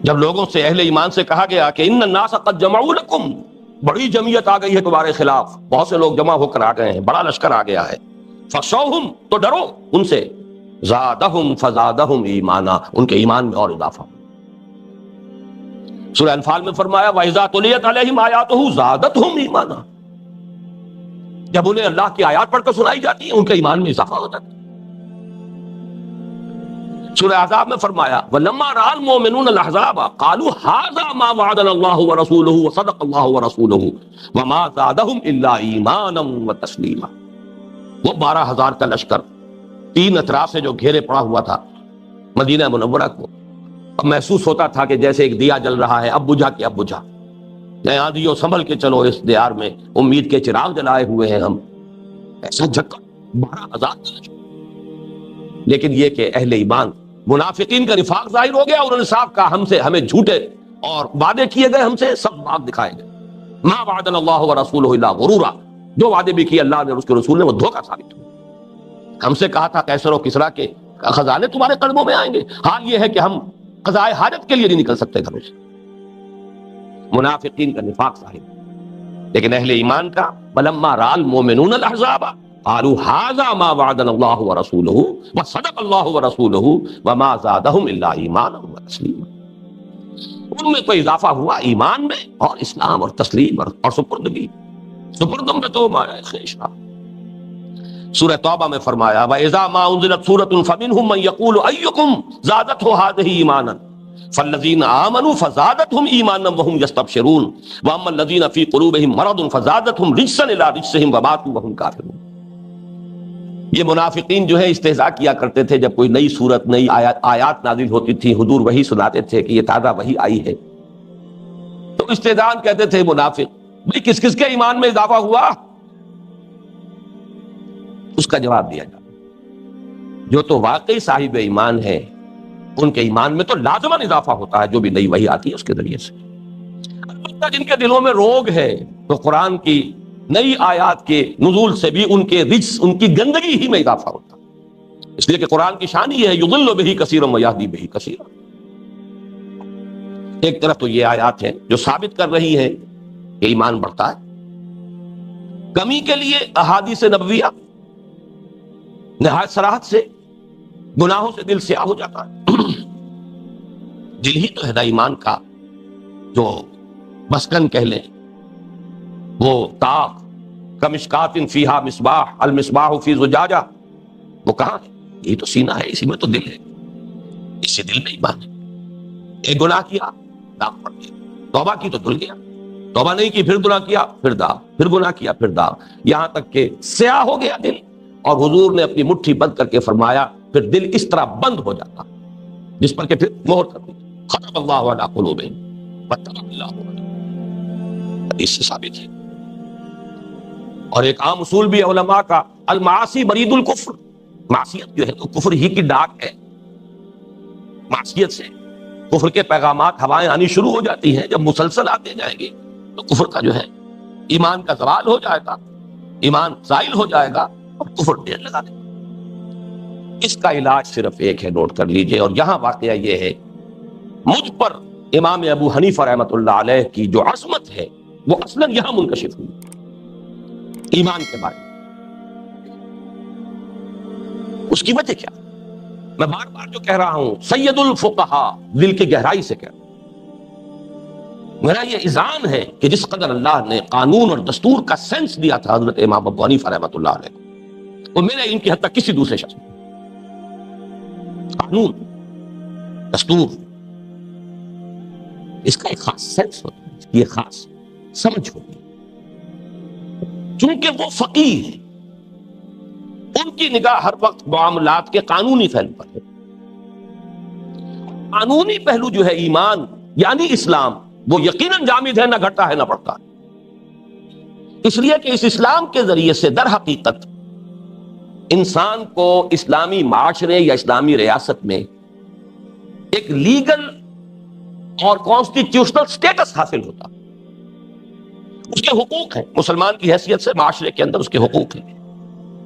[SPEAKER 1] جب لوگوں سے، اہل ایمان سے کہا گیا کہ ان الناس قد جمعوا لکم، بڑی جمعیت آ گئی ہے تمہارے خلاف، بہت سے لوگ جمع ہو کر آ گئے ہیں، بڑا لشکر آ گیا ہے، فخشوہم، تو ڈرو ان سے، زادہم فزادہم ایمانا، ان کے ایمان میں اور اضافہ۔ سورہ انفال میں فرمایا وَإِذَا تُلِيَتْ عَلَيْهِمْ آيَاتُهُ زَادَتْهُمْ ایمانا، جب انہیں اللہ کی آیات پڑھ کر سنائی جاتی ہیں ان کے ایمان میں اضافہ ہو جاتا ہے۔ سورہ احزاب میں فرمایا وَلَمَّا رَأَى الْمُؤْمِنُونَ الْأَحْزَابَ قَالُوا هَذَا مَا وَعَدَنَا اللَّهُ وَرَسُولُهُ وَصَدَقَ اللَّهُ وَرَسُولُهُ وَمَا زَادَهُمْ إِلَّا إِيمَانًا وَتَسْلِيمًا۔ وہ 12,000 کا لشکر 3 اطراف سے جو گھیرے پڑا ہوا تھا مدینہ منورہ کو، اب محسوس ہوتا تھا کہ جیسے ایک دیا جل رہا ہے، اب بجھا کہ اب بجھا، نیا دیو سنبھل کے چلو، اس دیار میں امید کے چراغ جلائے ہوئے ہیں ہم، ایسا جھکا 12,000 کا لشکر۔ لیکن یہ کہ اہل ایمان، منافقین کا نفاق ظاہر ہو گیا، انہوں نے صاف کہا ہمیں جھوٹے اور وعدے کیے گئے، ہم سے سب باغ دکھائے گئے، ما وعدنا اللہ ورسولہ الا غرورا، جو وعدے بھی کیے اللہ نے اور اس کے رسول نے وہ دھوکہ ثابت ہوئے۔ ہم سے کہا تھا کیسر و کسریٰ کے خزانے تمہارے قدموں میں آئیں گے، حال یہ ہے کہ ہم قضائے حاجت کے لیے نہیں نکل سکتے گھروں سے۔ منافقین کا نفاق ظاہر، لیکن اہل ایمان کا ولما رأى المؤمنون الاحزاب قالوا هذا ما وعدنا الله ورسوله وصدق الله ورسوله وما زادهم الا ایمانا وتسلیما۔ ان میں تو اضافہ ہوا ایمان میں اور اسلام اور تسلیم اور سپردگی، سپردم میں تو مایا خیشہ۔ سورہ توبہ میں فرمایا وَإِذَا مَا أُنزِلَتْ سُورَةٌ فَمِنْهُم مَّن يَقُولُ أَيُّكُمْ زَادَتْهُ هَٰذِهِ إِيمَانًا فَالَّذِينَ آمَنُوا فَزَادَتْهُمْ إِيمَانًا وَهُمْ يَسْتَبْشِرُونَ وَأَمَّا الَّذِينَ فِي قُلُوبِهِم مَّرَضٌ فَزَادَتْهُمْ رِجْسًا إِلَىٰ رِجْسِهِمْ وَمَاتُوا وَهُمْ كَافِرُونَ۔ یہ منافقین جو ہے استہزاء کیا کرتے تھے جب کوئی نئی صورت، نئی آیات نازل ہوتی تھی، حضور وہی سناتے تھے کہ یہ تازہ وہی آئی ہے، تو استہزاء کہتے تھے منافق بھئی کس کس کے ایمان میں اضافہ ہوا؟ اس کا جواب دیا جائے جو تو واقعی صاحب ایمان ہے ان کے ایمان میں تو لازماً اضافہ ہوتا ہے، جو بھی نئی وحی آتی ہے اس کے ذریعے سے۔ البتہ جن کے دلوں میں روگ ہے تو قرآن کی نئی آیات کے نزول سے بھی ان کے رجس، ان کی گندگی ہی میں اضافہ ہوتا ہے، اس لیے کہ قرآن کی شان یہ ہے یضل بہ کثیرا ویہدی بہ کثیرا۔ ایک طرف تو یہ آیات ہیں جو ثابت کر رہی ہیں کہ ایمان بڑھتا ہے، کمی کے لیے احادیث نبویہ نہایت صراحت سے گناہوں سے دل سیاہ ہو جاتا ہے۔ دل ہی تو ہے نا ایمان کا جو مسکن کہہ لیں، وہ طاق کمشکات فیہا مصباح المصباح فی زجاجہ، وہ کہاں ہے؟ یہ تو سینہ ہے، اسی میں تو دل ہے، اسی دل میں ایمان ہے۔ ایک گناہ کیا داغ پڑ گیا، توبہ کی تو دھل گیا، توبہ نہیں کی پھر گناہ کیا پھر داغ، پھر گناہ کیا پھر داغ، یہاں تک کہ سیاہ ہو گیا دل۔ اور حضور نے اپنی مٹھی بند کر کے فرمایا پھر دل اس طرح بند ہو جاتا جس پر کہ پھر مہر کر دی، ختم اللہ علی قلوبہم وطبع اللہ علیہم، حدیث سے ثابت ہے۔ اور ایک عام اصول بھی علماء کا المعاصی برید الکفر، معصیت جو ہے تو کفر ہی کی ڈاک ہے، معصیت سے کفر کے پیغامات ہوائیں آنی شروع ہو جاتی ہیں، جب مسلسل آتے جائیں گے تو کفر کا جو ہے ایمان کا زوال ہو جائے گا، ایمان زائل ہو جائے گا اور کفر ڈیر لگا دے گا۔ اس کا علاج صرف ایک ہے، نوٹ کر لیجئے، اور یہاں واقعہ یہ ہے مجھ پر امام ابو حنیفہ رحمۃ اللہ علیہ کی جو عصمت ہے وہ اصلاً یہاں منکشف ہوئی ایمان کے بارے میں۔ اس کی وجہ کیا؟ میں بار بار جو کہہ رہا ہوں، سید الفقہاء، دل کی گہرائی سے کہہ رہا ہوں، میرا یہ اذعان ہے کہ جس قدر اللہ نے قانون اور دستور کا سینس دیا تھا حضرت امام ابو حنیفہ رحمۃ اللہ علیہ کو، وہ میرے ان کی حد تک کسی دوسرے شخص میں قانون دستور اس کا ایک خاص سینس ہوتا ہے، اس کی ایک خاص سمجھ ہوتی ہے، چونکہ وہ فقیہ ہیں، ان کی نگاہ ہر وقت معاملات کے قانونی پہلو پر ہے۔ قانونی پہلو جو ہے ایمان یعنی اسلام، وہ یقیناً جامد ہے، نہ گھٹتا ہے نہ بڑھتا ہے، اس لیے کہ اس اسلام کے ذریعے سے در حقیقت انسان کو اسلامی معاشرے یا اسلامی ریاست میں ایک لیگل اور کانسٹیٹیوشنل سٹیٹس حاصل ہوتا، اس کے حقوق ہیں، مسلمان کی حیثیت سے معاشرے کے اندر اس کے حقوق ہیں،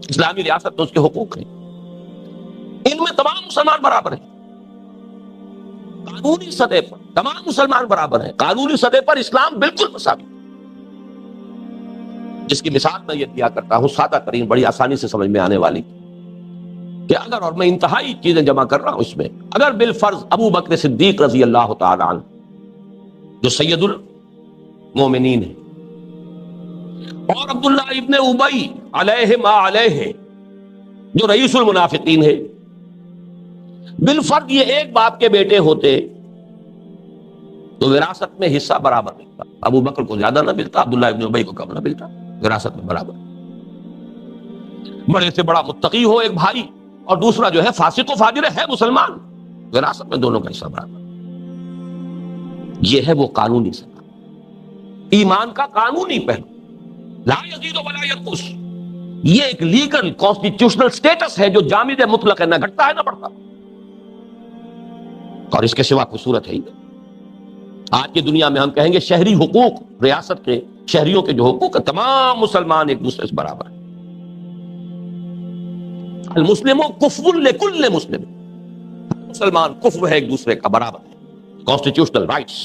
[SPEAKER 1] اسلامی ریاست میں اس کے حقوق ہیں، ان میں تمام مسلمان برابر ہیں، قانونی سطح پر تمام مسلمان برابر ہیں، قانونی سطح پر اسلام بالکل مساوی، جس کی مثال میں یہ دیا کرتا ہوں سادہ ترین، بڑی آسانی سے سمجھ میں آنے والی، کہ اگر، اور میں انتہائی چیزیں جمع کر رہا ہوں اس میں، اگر بالفرض ابو بکر صدیق رضی اللہ تعالی عنہ جو سید المومنین ہیں، اور عبداللہ ابن ابی علیہ ما علیہ جو رئیس المنافقین ہے، بالفرض یہ ایک باپ کے بیٹے ہوتے تو وراثت میں حصہ برابر ملتا، ابو بکر کو زیادہ نہ ملتا، عبداللہ ابن ابی کو کم نہ ملتا، وراثت میں برابر۔ بڑے سے بڑا متقی ہو ایک بھائی اور دوسرا جو ہے فاسق و فاجر ہے مسلمان، وراثت میں دونوں کا حصہ برابر۔ یہ ہے وہ قانونی سطح، ایمان کا قانونی پہلو، لا یزید ولا ینقص، یہ ایک لیگل کانسٹیٹیوشنل سٹیٹس ہے جو جامد مطلق ہے، نہ گھٹتا ہے نہ بڑھتا، اور اس کے سوا کوئی صورت ہے ہی نہیں۔ آج کی دنیا میں ہم کہیں گے شہری حقوق، ریاست کے شہریوں کے جو حقوق ہیں، تمام مسلمان ایک دوسرے سے برابر ہیں، المسلم کفو لکل مسلم، مسلمان کفو ہے ایک دوسرے کا، برابر ہے، کانسٹیٹیوشنل رائٹس،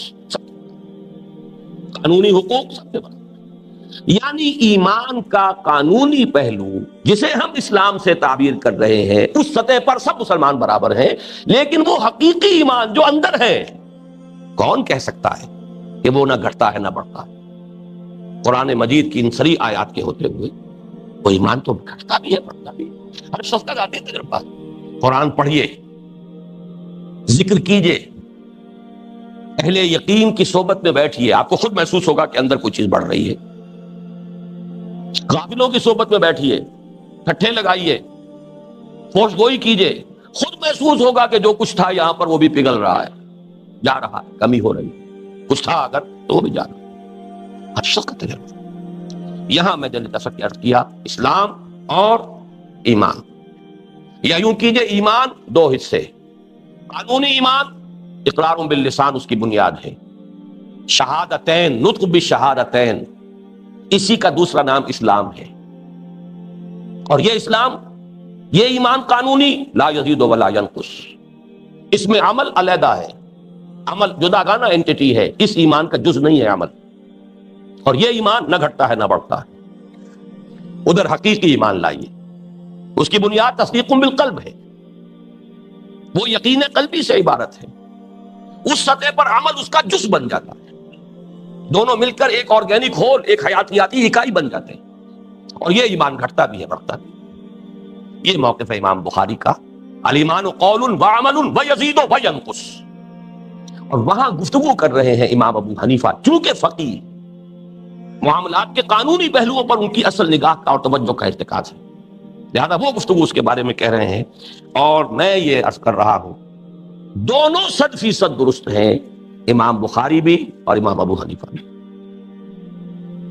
[SPEAKER 1] قانونی حقوق سب سے برابر۔ یعنی ایمان کا قانونی پہلو جسے ہم اسلام سے تعبیر کر رہے ہیں، اس سطح پر سب مسلمان برابر ہیں، لیکن وہ حقیقی ایمان جو اندر ہے، کون کہہ سکتا ہے کہ وہ نہ گھٹتا ہے نہ بڑھتا ہے؟ قرآن مجید کی ان سری آیات کے ہوتے ہوئے وہ ایمان تو گھٹتا بھی ہے بڑھتا بھی ہے۔ ہر شخص کا ذاتی تجربہ، قرآن پڑھیے، ذکر کیجئے، اہل یقین کی صحبت میں بیٹھیے، آپ کو خود محسوس ہوگا کہ اندر کوئی چیز بڑھ رہی ہے۔ غافلوں کی صحبت میں بیٹھیے، ٹھٹھے لگائیے، ہوش گوئی کیجئے، خود محسوس ہوگا کہ جو کچھ تھا یہاں پر وہ بھی پگھل رہا ہے، جا رہا ہے، کمی ہو رہی ہے، کچھ تھا اگر تو وہ بھی جا رہا ہے، ہر شخص کا تجربہ۔ یہاں میں نے دفعہ عرض کیا اسلام اور ایمان، یا یوں کیجئے ایمان دو حصے، قانونی ایمان اقرار باللسان اس کی بنیاد ہے، شہادتین، نطق بالشہادتین، اسی کا دوسرا نام اسلام ہے، اور یہ اسلام، یہ ایمان قانونی لا یزید ولا ینقص، اس میں عمل علیحدہ ہے، عمل جداگانہ اینٹیٹی ہے، اس ایمان کا جز نہیں ہے عمل، اور یہ ایمان نہ گھٹتا ہے نہ بڑھتا ہے۔ ادھر حقیقی ایمان لائیے، اس کی بنیاد تصدیق بالقلب ہے، وہ یقین قلبی سے عبارت ہے، اس سطح پر عمل اس کا جز بن جاتا ہے، دونوں مل کر ایک آرگینک ہول، ایک حیاتیاتی اکائی بن جاتے ہیں، اور یہ ایمان گھٹتا بھی ہے بڑھتا بھی۔ یہ موقف ہے امام بخاری کا، الایمان قول وعمل ویزید وینقص، اور وہاں گفتگو کر رہے ہیں امام ابو حنیفہ، چونکہ فقیہ، معاملات کے قانونی پہلوؤں پر ان کی اصل نگاہ کا اور توجہ کا ارتکاز ہے، لہذا وہ گفتگو اس کے بارے میں کہہ رہے ہیں، اور میں یہ عرض کر رہا ہوں دونوں 100% درست ہیں، امام بخاری بھی اور امام ابو حنیفہ بھی،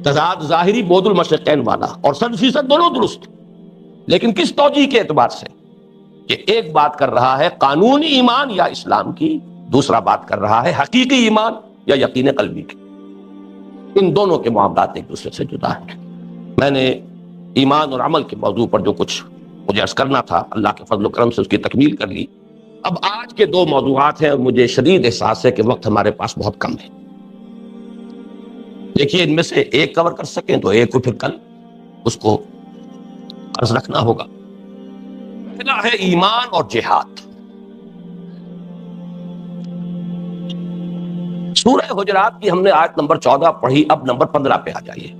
[SPEAKER 1] تضاد ظاہری بعد المشرقین والا، اور 100% دونوں درست، لیکن کس توجیہ کے اعتبار سے کہ ایک بات کر رہا ہے قانونی ایمان یا اسلام کی، دوسرا بات کر رہا ہے حقیقی ایمان یا یقین قلبی کی، ان دونوں کے معاملات ایک دوسرے سے جدا ہیں۔ میں نے ایمان اور عمل کے موضوع پر جو کچھ مجھے عرض کرنا تھا، اللہ کے فضل و کرم سے اس کی تکمیل کر لی۔ اب آج کے دو موضوعات ہیں، اور مجھے شدید احساس ہے کہ وقت ہمارے پاس بہت کم ہے، دیکھیے ان میں سے ایک کور کر سکیں تو ایک کو پھر کل اس کو عرض رکھنا ہوگا۔ پہلا ہے ایمان اور جہاد۔ سورہ حجرات کی ہم نے آیت نمبر 14 پڑھی، اب نمبر 15 پہ آ جائیے،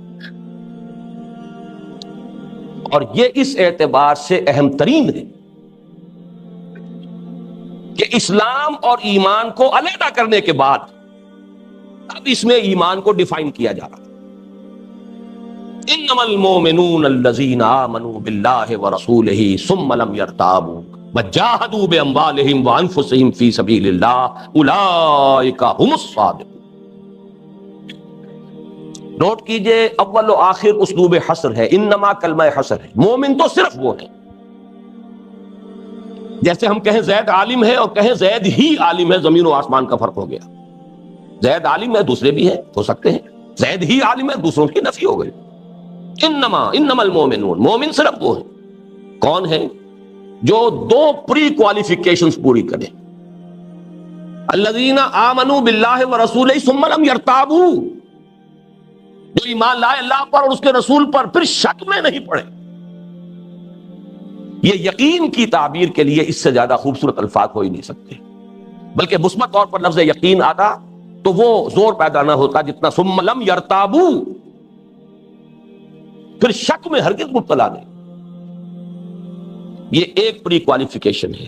[SPEAKER 1] اور یہ اس اعتبار سے اہم ترین ہے کہ اسلام اور ایمان کو علیحدہ کرنے کے بعد اب اس میں ایمان کو ڈیفائن کیا جا رہا ہے۔ انما المؤمنون الذین آمنوا باللہ ورسولہ ثم لم یرتابوا وجاہدوا باموالہم وانفسہم فی سبیل اللہ اولئک هم الصادقون۔ نوٹ کیجئے اول و آخر اسلوب حصر ہے، انما کلمہ حصر ہے، مومن تو صرف وہ ہے، جیسے ہم کہیں زید عالم ہے اور کہیں زید ہی عالم ہے، زمین و آسمان کا فرق ہو گیا۔ زید عالم ہے، دوسرے بھی ہیں، ہو سکتے ہیں، زید ہی عالم ہے، دوسروں کی نفی ہو گئی. انما المومنون، مومن صرف وہ ہیں کون ہیں جو دو پری کوالیفیکیشنز پوری کریں. الذین آمنوا باللہ ورسولہ ثم لم یرتابوا، جو ایمان لائے اللہ پر اور اس کے رسول پر پھر شک میں نہیں پڑے. یہ یقین کی تعبیر کے لیے اس سے زیادہ خوبصورت الفاظ ہو ہی نہیں سکتے. بلکہ مثبت طور پر لفظ یقین آتا تو وہ زور پیدا نہ ہوتا جتنا ثم لم یرتابوا، پھر شک میں ہرگز مبتلا نہیں. یہ ایک پری کوالیفیکیشن ہے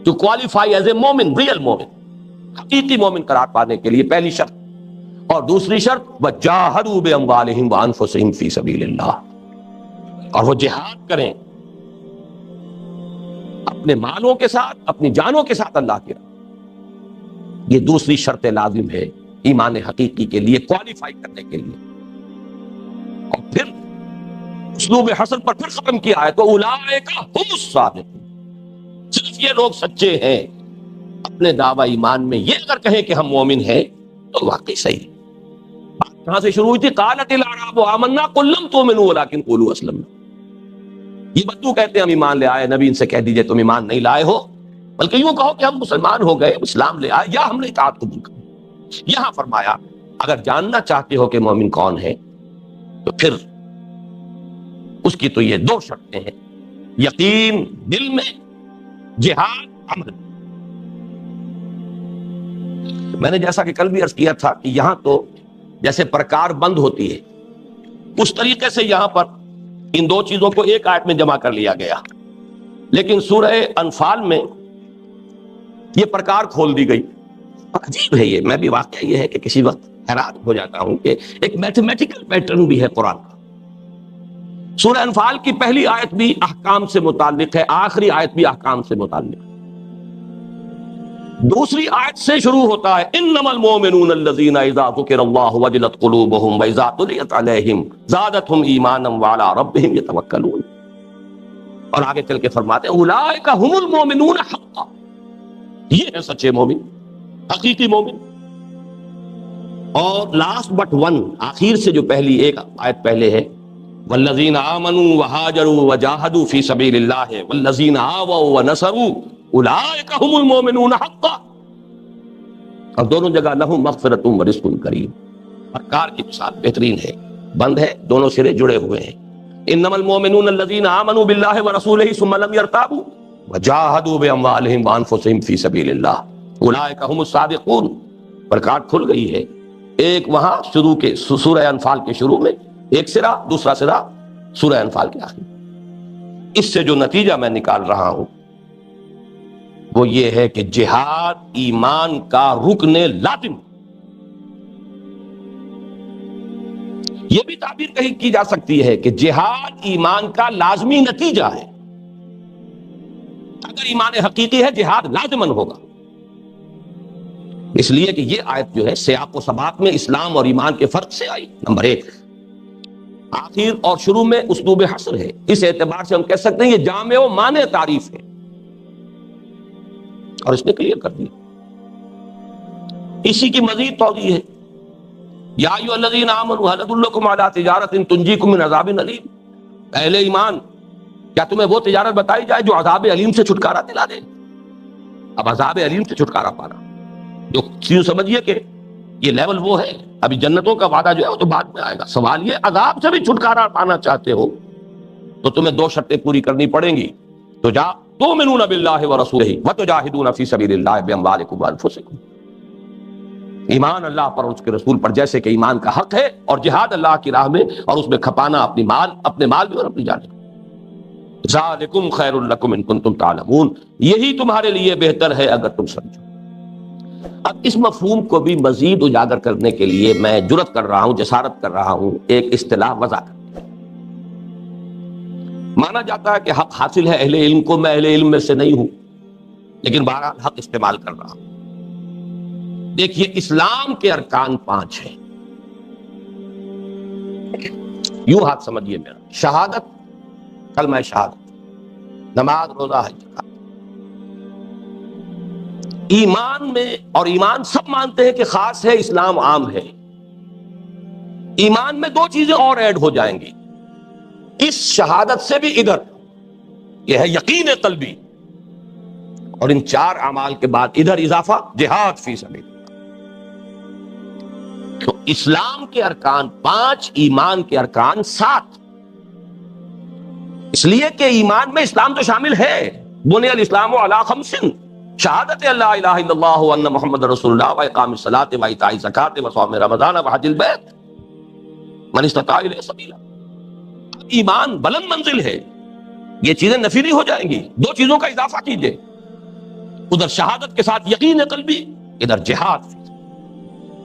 [SPEAKER 1] ٹو کوالیفائی ایز اے مومن، ریئل مومن، حقیقی مومن قرار پانے کے لیے پہلی شرط. اور دوسری شرط وجاہدوا باموالہم وانفسہم فی سبیل اللہ، اور وہ جہاد کریں اپنے مالوں کے ساتھ، اپنی جانوں کے ساتھ اللہ کی راہ. یہ دوسری شرط لازم ہے ایمان حقیقی کے لیے، کوالیفائی کرنے کے لیے. اور پھر اسلوب حسن پر پھر ختم کیا ہے تو اولئک ھم الصادقون، صرف یہ لوگ سچے ہیں اپنے دعوی ایمان میں. یہ اگر کہیں کہ ہم مومن ہیں تو واقعی صحیح. بات کہاں سے شروع ہوئی تھی؟ قالت الاعراب آمنا قل لم تؤمنوا ولکن قولوا اسلمنا. یہ بدو کہتے ہیں ہم ایمان لے آئے، نبی ان سے کہہ دیجئے تم ایمان نہیں لائے ہو، بلکہ یوں کہو کہ ہم مسلمان ہو گئے، اسلام لے آئے، یا ہم نے اطاعت قبول کی. یہاں فرمایا اگر جاننا چاہتے ہو کہ مومن کون ہے تو پھر اس کی تو یہ دو شرطیں ہیں، یقین دل میں، جہاد عمل. میں نے جیسا کہ کل بھی عرض کیا تھا کہ یہاں تو جیسے پرکار بند ہوتی ہے اس طریقے سے یہاں پر ان دو چیزوں کو ایک آیت میں جمع کر لیا گیا، لیکن سورہ انفال میں یہ پرکار کھول دی گئی. عجیب ہے یہ، میں بھی واقعہ یہ ہے کہ کسی وقت حیران ہو جاتا ہوں کہ ایک میتھمیٹیکل پیٹرن بھی ہے قرآن کا. سورہ انفال کی پہلی آیت بھی احکام سے متعلق ہے، آخری آیت بھی احکام سے متعلق ہے. دوسری آیت سے شروع ہوتا ہے انما المؤمنون الذین اذا ذکر اللہ وجلت قلوبہم واذا تلیت علیہم زادتہم ایمانا وعلی ربہم یتوکلون. اور آگے چل کے فرماتے ہیں اولئک ھم المؤمنون حقا، یہ ہے سچے مومن، حقیقی مومن. اور لاسٹ بٹ ون، آخر سے جو پہلی ایک آیت پہلے ہے والذین آمنوا وہاجروا وجاہدوا فی سبیل اللہ والذین آووا ونصروا اولئک ھم المؤمنون حقا. اور دونوں جگہ لہم مغفرۃ ورزق کریم. پرکار کی مثال بہترین ہے، بند ہے، دونوں سرے جڑے ہوئے ہیں. انما المؤمنون الذین آمنوا باللہ ورسولہ ثم لم یرتابوا وجاہدوا باموالہم وانفسہم فی سبیل اللہ اولئک ھم الصادقون. پرکار کھل گئی ہے. ایک وہاں شروع کے سورہ انفال کے شروع میں ایک سرا، دوسرا سرا سورہ انفال کے آخر. اس سے جو نتیجہ میں نکال رہا ہوں وہ یہ ہے کہ جہاد ایمان کا رکن لازم. یہ بھی تعبیر کہیں کی جا سکتی ہے کہ جہاد ایمان کا لازمی نتیجہ ہے. اگر ایمان حقیقی ہے جہاد لازماً ہوگا. اس لیے کہ یہ آیت جو ہے سیاق و سباق میں اسلام اور ایمان کے فرق سے آئی. نمبر ایک، آخر اور شروع میں اسلوب حصر ہے. اس اعتبار سے ہم کہہ سکتے ہیں یہ جامع و مانع تعریف ہے، اور اس نے کلیئر کر دیا. اسی کی مزید توضیح ہے یا ایھا الذین آمنوا ھل ادلکم علی تجارۃ تنجیکم من عذاب علیم. اہل ایمان، کیا تمہیں وہ تجارت بتائی جائے جو عذاب علیم سے چھٹکارا دلا دے؟ اب عذاب علیم سے چھٹکارا پانا، جو یوں سمجھیے کہ یہ لیول وہ ہے، ابھی جنتوں کا وعدہ جو ہے وہ تو بعد میں آئے گا. سوال یہ عذاب سے بھی چھٹکارا پانا چاہتے ہو تو تمہیں دو شرطیں پوری کرنی پڑیں گی. تو جا تؤمنون باللہ ورسولہ وتجاہدون فی سبیل اللہ باموالکم وانفسکم. ایمان اللہ پر اور اس کے رسول پر جیسے کہ ایمان کا حق ہے، اور جہاد اللہ کی راہ میں اور اس میں کھپانا اپنے مال بھی اور اپنی جانیں. ذالکم خیر لکم ان کنتم تعلمون، یہی تمہارے لیے بہتر ہے اگر تم سمجھو. اب اس مفہوم کو بھی مزید اجاگر کرنے کے لیے میں جرات کر رہا ہوں، جسارت کر رہا ہوں ایک اصطلاح وضع کرنے. مانا جاتا ہے کہ حق حاصل ہے اہل علم کو، میں اہل علم میں سے نہیں ہوں، لیکن بہرحال حق استعمال کر رہا ہوں. دیکھیے اسلام کے ارکان 5 ہیں. یوں ہاتھ سمجھیے میرا، شہادت، کلمہ شہادت، نماز، روزہ، حج. ایمان میں، اور ایمان سب مانتے ہیں کہ خاص ہے، اسلام عام ہے. ایمان میں دو چیزیں اور ایڈ ہو جائیں گی اس شہادت سے بھی ادھر، یہ ہے یقین قلبی، اور ان چار اعمال کے بعد ادھر اضافہ جہاد فی سبیل اللہ۔ تو اسلام کے ارکان 5، ایمان کے ارکان 7، اس لیے کہ ایمان میں اسلام تو شامل ہے۔ بنی الاسلام علی 5، شہادت اللہ الہ الا اللہ وان محمد رسول اللہ واقام الصلاۃ وایتاء الزکوٰۃ وصوم رمضان وحج البیت من استطاع الیہ سبیلا۔ ایمان بلند منزل ہے، یہ چیزیں نفی نہیں ہو جائیں گی، دو چیزوں کا اضافہ کیجئے، ادھر شہادت کے ساتھ یقین قلبی، ادھر جہاد۔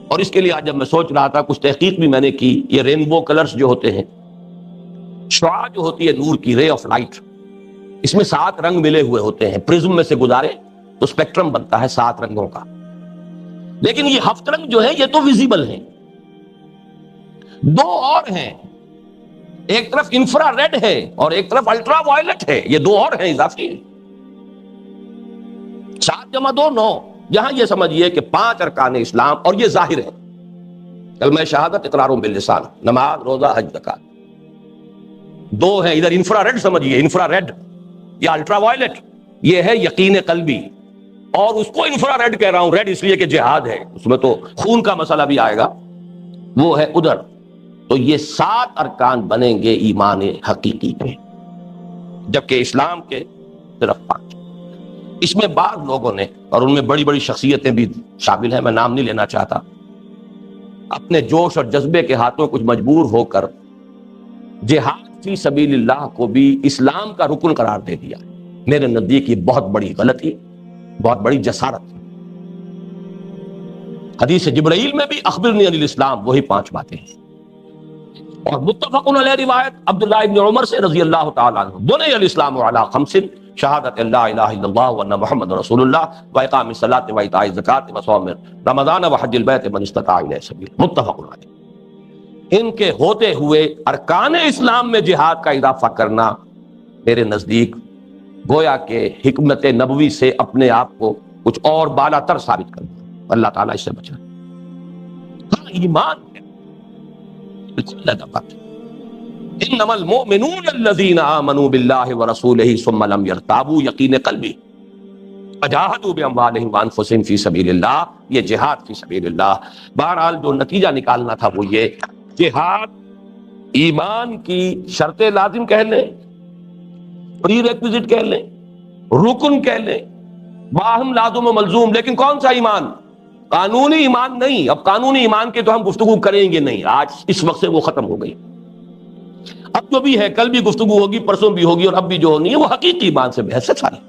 [SPEAKER 1] اور اس کے لیے آج جب میں سوچ رہا تھا، کچھ تحقیق بھی میں نے کی، یہ رینبو کلرز جو ہوتے ہیں، شعاع جو ہوتی ہے نور کی، رے آف لائٹ، اس میں 7 رنگ ملے ہوئے ہوتے ہیں، پرزم میں سے گزارے تو اسپیکٹرم بنتا ہے 7 رنگوں کا، لیکن یہ 7 رنگ جو ہے یہ تو ویزیبل ہیں، 2 اور ہیں، ایک طرف انفرا ریڈ ہے اور ایک طرف الٹرا وائلٹ ہے، یہ 2 اور ہیں اضافی۔ 7 × 2 9، یہاں یہ سمجھیے کہ 5 ارکان اسلام، اور یہ ظاہر ہے، کلمہ شہادت اقرار باللسان، نماز روزہ حج زکات، 2 ہیں ادھر انفرا ریڈ سمجھیے، انفرا ریڈ یا الٹرا وائلٹ، یہ ہے یقین قلبی، اور اس کو انفرا ریڈ کہہ رہا ہوں، ریڈ اس لیے کہ جہاد ہے، اس میں تو خون کا مسئلہ بھی آئے گا، وہ ہے ادھر۔ تو یہ 7 ارکان بنیں گے ایمان حقیقی کے، جبکہ اسلام کے صرف 5۔ اس میں بعض لوگوں نے، اور ان میں بڑی بڑی شخصیتیں بھی شامل ہیں، میں نام نہیں لینا چاہتا، اپنے جوش اور جذبے کے ہاتھوں کچھ مجبور ہو کر جہاد فی سبیل اللہ کو بھی اسلام کا رکن قرار دے دیا۔ میرے نزدیک یہ بہت بڑی غلطی، بہت بڑی جسارت۔ حدیث جبرائیل میں بھی اخبرنی عن الاسلام، وہی 5 باتیں ہیں، اور متفق علیہ روایت عبداللہ ابن عمر سے رضی اللہ تعالیٰ عنہ، بنی الاسلام علی 5، شہادت اللہ الہ الا اللہ وان محمد رسول اللہ واقام الصلاۃ وایتاء الزکوٰۃ وصوم رمضان وحج البیت من استطاع الیہ سبیلا، متفق علیہ۔ ان کے ہوتے ہوئے ارکان اسلام میں جہاد کا اضافہ کرنا میرے نزدیک گویا کہ حکمت نبوی سے اپنے آپ کو کچھ اور بالا تر ثابت کرنا، اللہ تعالیٰ اس سے بچائے۔ ہاں ایمان ہے، بالکل اللہ بات، انما المؤمنون الذین آمنوا باللہ ورسولہ ثم لم یرتابوا، یقین قلبی، وجاہدوا باموالہم وانفسہم فی سبیل اللہ، یہ جہاد فی سبیل اللہ۔ بہرحال جو نتیجہ نکالنا تھا وہ یہ، جہاد ایمان کی شرط لازم کہہ لیں، پری ریکویزٹ کہہ لیں، رکن کہہ لیں، باہم لازم و ملزوم، لیکن کون سا ایمان؟ قانونی ایمان نہیں۔ اب قانونی ایمان کے تو ہم گفتگو کریں گے نہیں، آج اس وقت سے وہ ختم ہو گئی۔ اب جو بھی ہے، کل بھی گفتگو ہوگی، پرسوں بھی ہوگی، اور اب بھی جو ہونی ہے وہ حقیقی ایمان سے بحث ہے سارے۔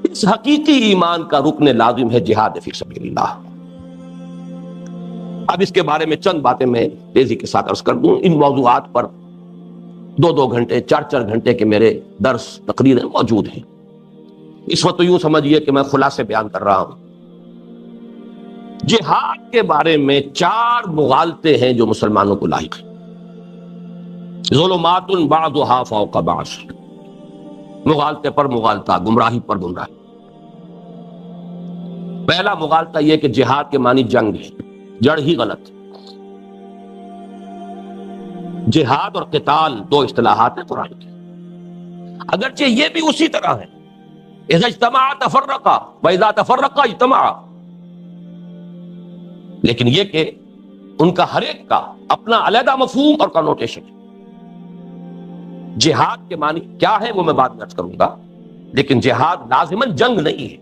[SPEAKER 1] اس حقیقی ایمان کا رکن لازم ہے جہاد فی سبیل اللہ۔ اب اس کے بارے میں چند باتیں میں تیزی کے ساتھ عرض کر دوں۔ ان موضوعات پر 2 گھنٹے 4 گھنٹے کے میرے درس تقریریں موجود ہیں۔ اس وقت تو یوں سمجھیے کہ میں خلاصے بیان کر رہا ہوں۔ جہاد کے بارے میں 4 مغالطے ہیں جو مسلمانوں کو لاحق ہیں، ظلمات بعضها فوق بعض، مغالطے پر مغالطہ، گمراہی پر گمراہی۔ پہلا مغالطہ یہ کہ جہاد کے معنی جنگ ہے، جڑ ہی غلط۔ جہاد اور قتال 2 اصطلاحات ہیں قرآن کی، اگرچہ یہ بھی اسی طرح ہے، اذا اجتمع تفرقا واذا تفرقا اجتمع، لیکن یہ کہ ان کا ہر ایک کا اپنا علیحدہ مفہوم اور کنوٹیشن ہے۔ جہاد کے معنی کیا ہے وہ میں بعد میں عرض کروں گا، لیکن جہاد لازماً جنگ نہیں ہے،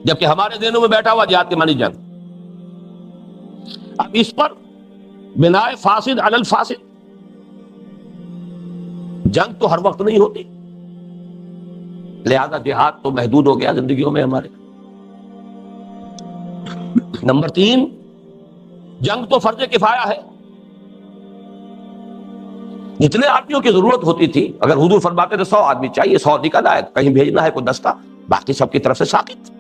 [SPEAKER 1] جبکہ ہمارے ذہنوں میں بیٹھا ہوا جہاد کے معنی جنگ۔ اب اس پر بناء فاسد علی الفاسد، جنگ تو ہر وقت نہیں ہوتی، لہذا جہاد تو محدود ہو گیا زندگیوں میں ہمارے۔ نمبر 3، جنگ تو فرض کفایہ ہے، جتنے آدمیوں کی ضرورت ہوتی تھی، اگر حضور فرماتے تھے 100 آدمی چاہیے، 100 نکل آئے، کہیں بھیجنا ہے کوئی دستہ، باقی سب کی طرف سے ساقط۔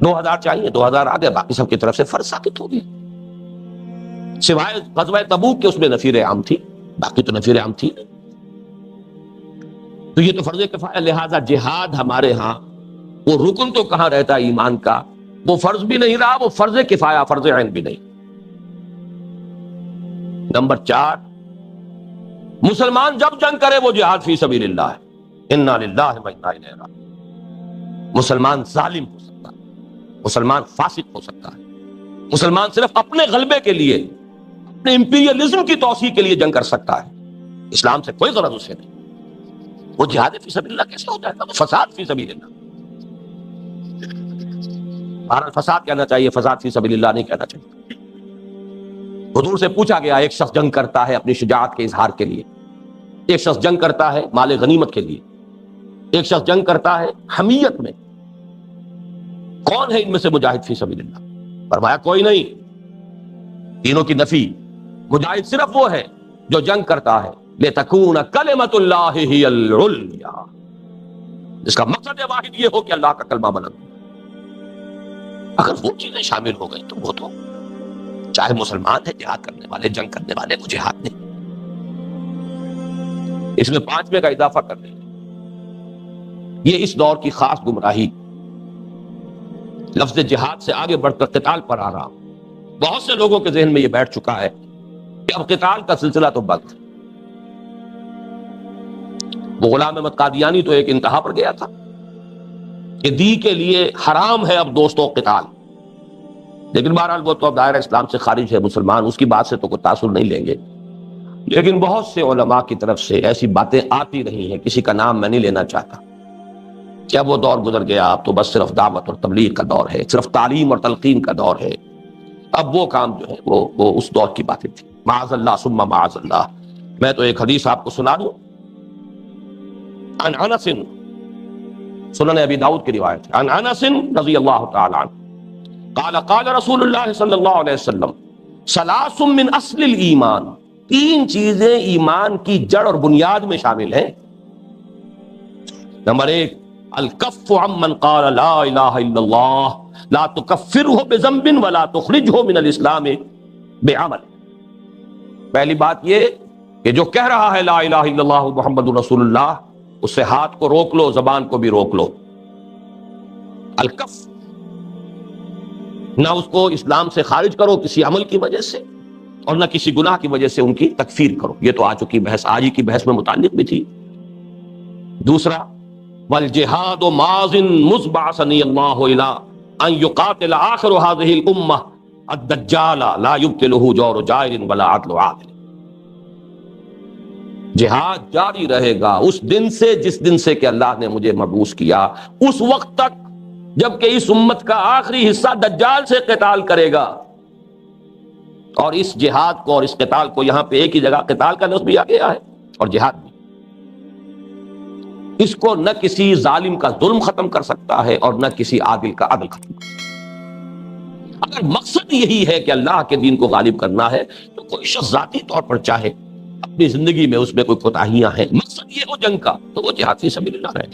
[SPEAKER 1] 2000 چاہیے، 2000 آ گئے، باقی سب کی طرف سے فرض ساقط ہو گیا، سوائے غزوہ تبوک کے، اس میں نفیر عام تھی، باقی تو نفیر عام تھی۔ تو یہ تو فرض کفایہ، لہذا جہاد ہمارے ہاں وہ رکن تو کہاں رہتا ہے ایمان کا، وہ فرض بھی نہیں رہا، وہ فرض کفایہ، فرض عین بھی نہیں۔ نمبر 4، مسلمان جب جنگ کرے وہ جہاد فی سبیل اللہ ہے، انا للہ و انا الیہ راجعون۔ مسلمان ظالم ہو سکتا ہے، مسلمان فاسق ہو سکتا ہے، مسلمان صرف اپنے غلبے کے لیے، اپنے امپیریلزم کی توسیع کے لیے جنگ کر سکتا ہے، اسلام سے کوئی غرض اسے نہیں۔ وہ جہاد فی سبیل اللہ کیسے ہو جائے گا؟ وہ فساد فی سبیل اللہ۔ بہرحال فساد کہنا چاہیے، فساد فی سبیل اللہ نہیں کہنا چاہیے۔ حضور سے پوچھا گیا، ایک شخص جنگ کرتا ہے اپنی شجاعت کے اظہار کے لیے، ایک شخص جنگ کرتا ہے مال غنیمت کے لیے، ایک شخص جنگ کرتا ہے حمیت میں، کون ہے ان میں سے مجاہد فی سبیل اللہ؟ فرمایا کوئی نہیں، تینوں کی نفی۔ مجاہد صرف وہ ہے جو جنگ کرتا ہے لِتَكُونَ كَلِمَةُ اللَّهِ هِيَ الْعُلْيَا، جس کا مقصد واحد یہ ہو کہ اللہ کا کلمہ بلند ہو۔ اگر وہ چیزیں شامل ہو گئی تو وہ تو چاہے مسلمان ہے، جہاد کرنے والے، جنگ کرنے والے، وہ جہاد نہیں۔ اس میں 5ویں کا اضافہ کر دیں، یہ اس دور کی خاص گمراہی، لفظ جہاد سے آگے بڑھ کر قتال پر آ رہا۔ بہت سے لوگوں کے ذہن میں یہ بیٹھ چکا ہے کہ اب قتال کا سلسلہ تو بند۔ وہ غلام احمد قادیانی تو ایک انتہا پر گیا تھا کہ دی کے لیے حرام ہے اب دوستوں قتال، لیکن بہرحال وہ تو اب دائرہ اسلام سے خارج ہے، مسلمان اس کی بات سے تو کوئی تاثر نہیں لیں گے۔ لیکن بہت سے علماء کی طرف سے ایسی باتیں آتی رہی ہیں، کسی کا نام میں نہیں لینا چاہتا، کہ اب وہ دور گزر گیا، اب تو بس صرف دعوت اور تبلیغ کا دور ہے، صرف تعلیم اور تلقین کا دور ہے، اب وہ کام جو ہے وہ اس دور کی باتیں تھی۔ معاذ اللہ ثم معاذ اللہ۔ میں تو ایک حدیث آپ کو سنا دوں، عن انس، سنن ابی داؤد کی روایت ہے، عن انس رضی اللہ تعالی عنہ قال قال رسول اللہ صلی اللہ علیہ وسلم ثلاث من اصل الایمان، 3 چیزیں ایمان کی جڑ اور بنیاد میں شامل ہیں۔ نمبر 1، الکف عمن قال لا الہ الا اللہ لا تکفرہ بذنب ولا تخرجہ من الاسلام بعمل۔ پہلی بات یہ کہ جو کہہ رہا ہے لا الہ الا اللہ محمد رسول اللہ، اس سے ہاتھ کو روک لو، زبان کو بھی روک لو۔ الکف، نہ اس کو اسلام سے خارج کرو کسی عمل کی وجہ سے، اور نہ کسی گناہ کی وجہ سے ان کی تکفیر کرو۔ یہ تو آ چکی بحث، آج ہی کی بحث میں متعلق بھی تھی۔ دوسرا، والجہاد ماض مذ بعثنی اللہ الی ان یقاتل آخر هذه الامہ الدجال لا یبطلہ جور جائر ولا عدل عادل۔ جہاد جاری رہے گا اس دن سے، جس دن سے کہ اللہ نے مجھے مبعوث کیا، اس وقت تک جبکہ اس امت کا آخری حصہ دجال سے قتال کرے گا۔ اور اس جہاد کو اور اس قتال کو، یہاں پہ ایک ہی جگہ قتال کا لفظ بھی آ گیا ہے اور جہاد بھی، اس کو نہ کسی ظالم کا ظلم ختم کر سکتا ہے اور نہ کسی عادل کا عدل ختم کر سکتا ہے۔ اگر مقصد یہی ہے کہ اللہ کے دین کو غالب کرنا ہے تو کوئی شخص ذاتی طور پر چاہے اپنی زندگی میں اس میں کوئی کوتاہیاں ہیں، مقصد یہ ہو جنگ کا، تو وہ جہاد فی سبیل اللہ رہے۔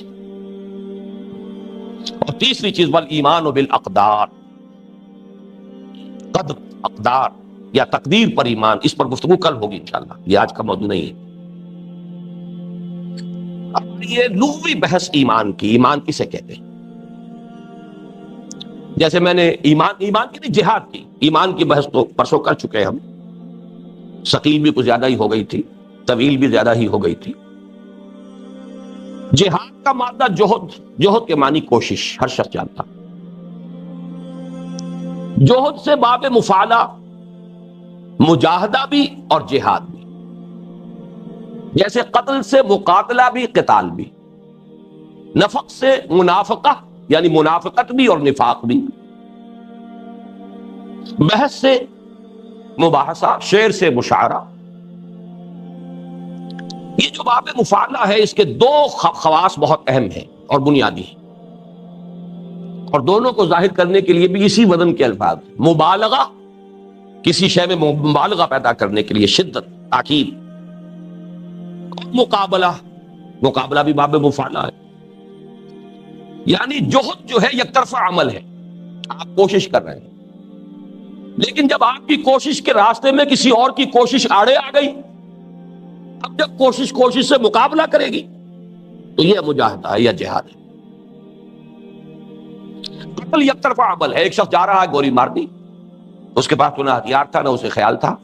[SPEAKER 1] اور تیسری چیز، والایمان بالاقدار، قدر، اقدار یا تقدیر پر ایمان، اس پر گفتگو کل ہوگی انشاءاللہ، یہ آج کا موضوع نہیں ہے۔ اب یہ لغوی بحث ایمان کی، ایمان کسے کہتے ہیں؟ جیسے میں نے ایمان کی نہیں، جہاد کی، ایمان کی بحث تو پرسوں کر چکے ہیں ہم، ثقیل بھی کچھ زیادہ ہی ہو گئی تھی، طویل بھی زیادہ ہی ہو گئی تھی۔ جہاد کا مادہ جوہد، جوہد کے معنی کوشش، ہر شخص جانتا۔ جوہد سے باب مفعلہ، مجاہدہ بھی اور جہاد بھی، جیسے قتل سے مقاتلہ بھی، قتال بھی، نفق سے منافقہ یعنی منافقت بھی اور نفاق بھی، بحث سے مباحثہ، شعر سے مشاعرہ۔ یہ جو باب مفعلہ ہے، اس کے 2 خواص بہت اہم ہیں اور بنیادی ہیں، اور دونوں کو ظاہر کرنے کے لیے بھی اسی وزن کے الفاظ، مبالغہ، کسی شے میں مبالغہ پیدا کرنے کے لیے شدت، تاکید، مقابلہ، مقابلہ بھی باب مفعلہ ہے، یعنی جوہد جو ہے یک طرفہ عمل ہے، آپ کوشش کر رہے ہیں، لیکن جب آپ کی کوشش کے راستے میں کسی اور کی کوشش آڑے آ گئی، اب جب کوشش سے مقابلہ کرے گی تو یہ مجاہدہ ہے یا جہاد ہے۔ قتل یک طرفہ عمل ہے، ایک شخص جا رہا ہے گولی مار دی، اس کے پاس تو نہ ہتھیار تھا نہ اسے خیال تھا،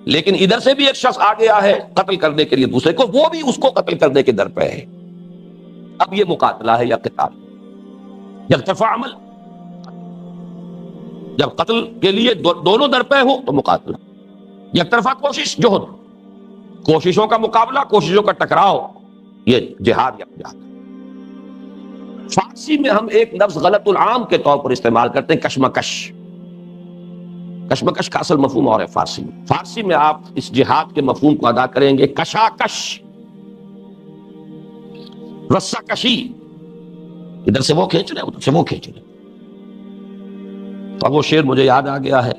[SPEAKER 1] لیکن ادھر سے بھی ایک شخص آ گیا ہے قتل کرنے کے لیے دوسرے کو، وہ بھی اس کو قتل کرنے کے در پہ ہے۔ اب یہ مقاتلہ ہے یا قتال؟ یک طرفہ عمل، جب قتل کے لیے دونوں در پہ ہو تو مقاتلہ، یک طرفہ کوشش جہد، کوششوں کا مقابلہ، کوششوں کا ٹکراؤ، یہ جہاد یا جہاد۔ فارسی میں ہم ایک لفظ غلط العام کے طور پر استعمال کرتے ہیں، کشمکش۔ کشمکش کا اصل مفہوم اور ہے فارسی میں۔ فارسی میں آپ اس جہاد کے مفہوم کو ادا کریں گے کشاکش، رسہ کشی، ادھر سے وہ کھینچ رہے ادھر سے وہ کھینچ رہے۔ تو وہ شعر مجھے یاد آ گیا ہے،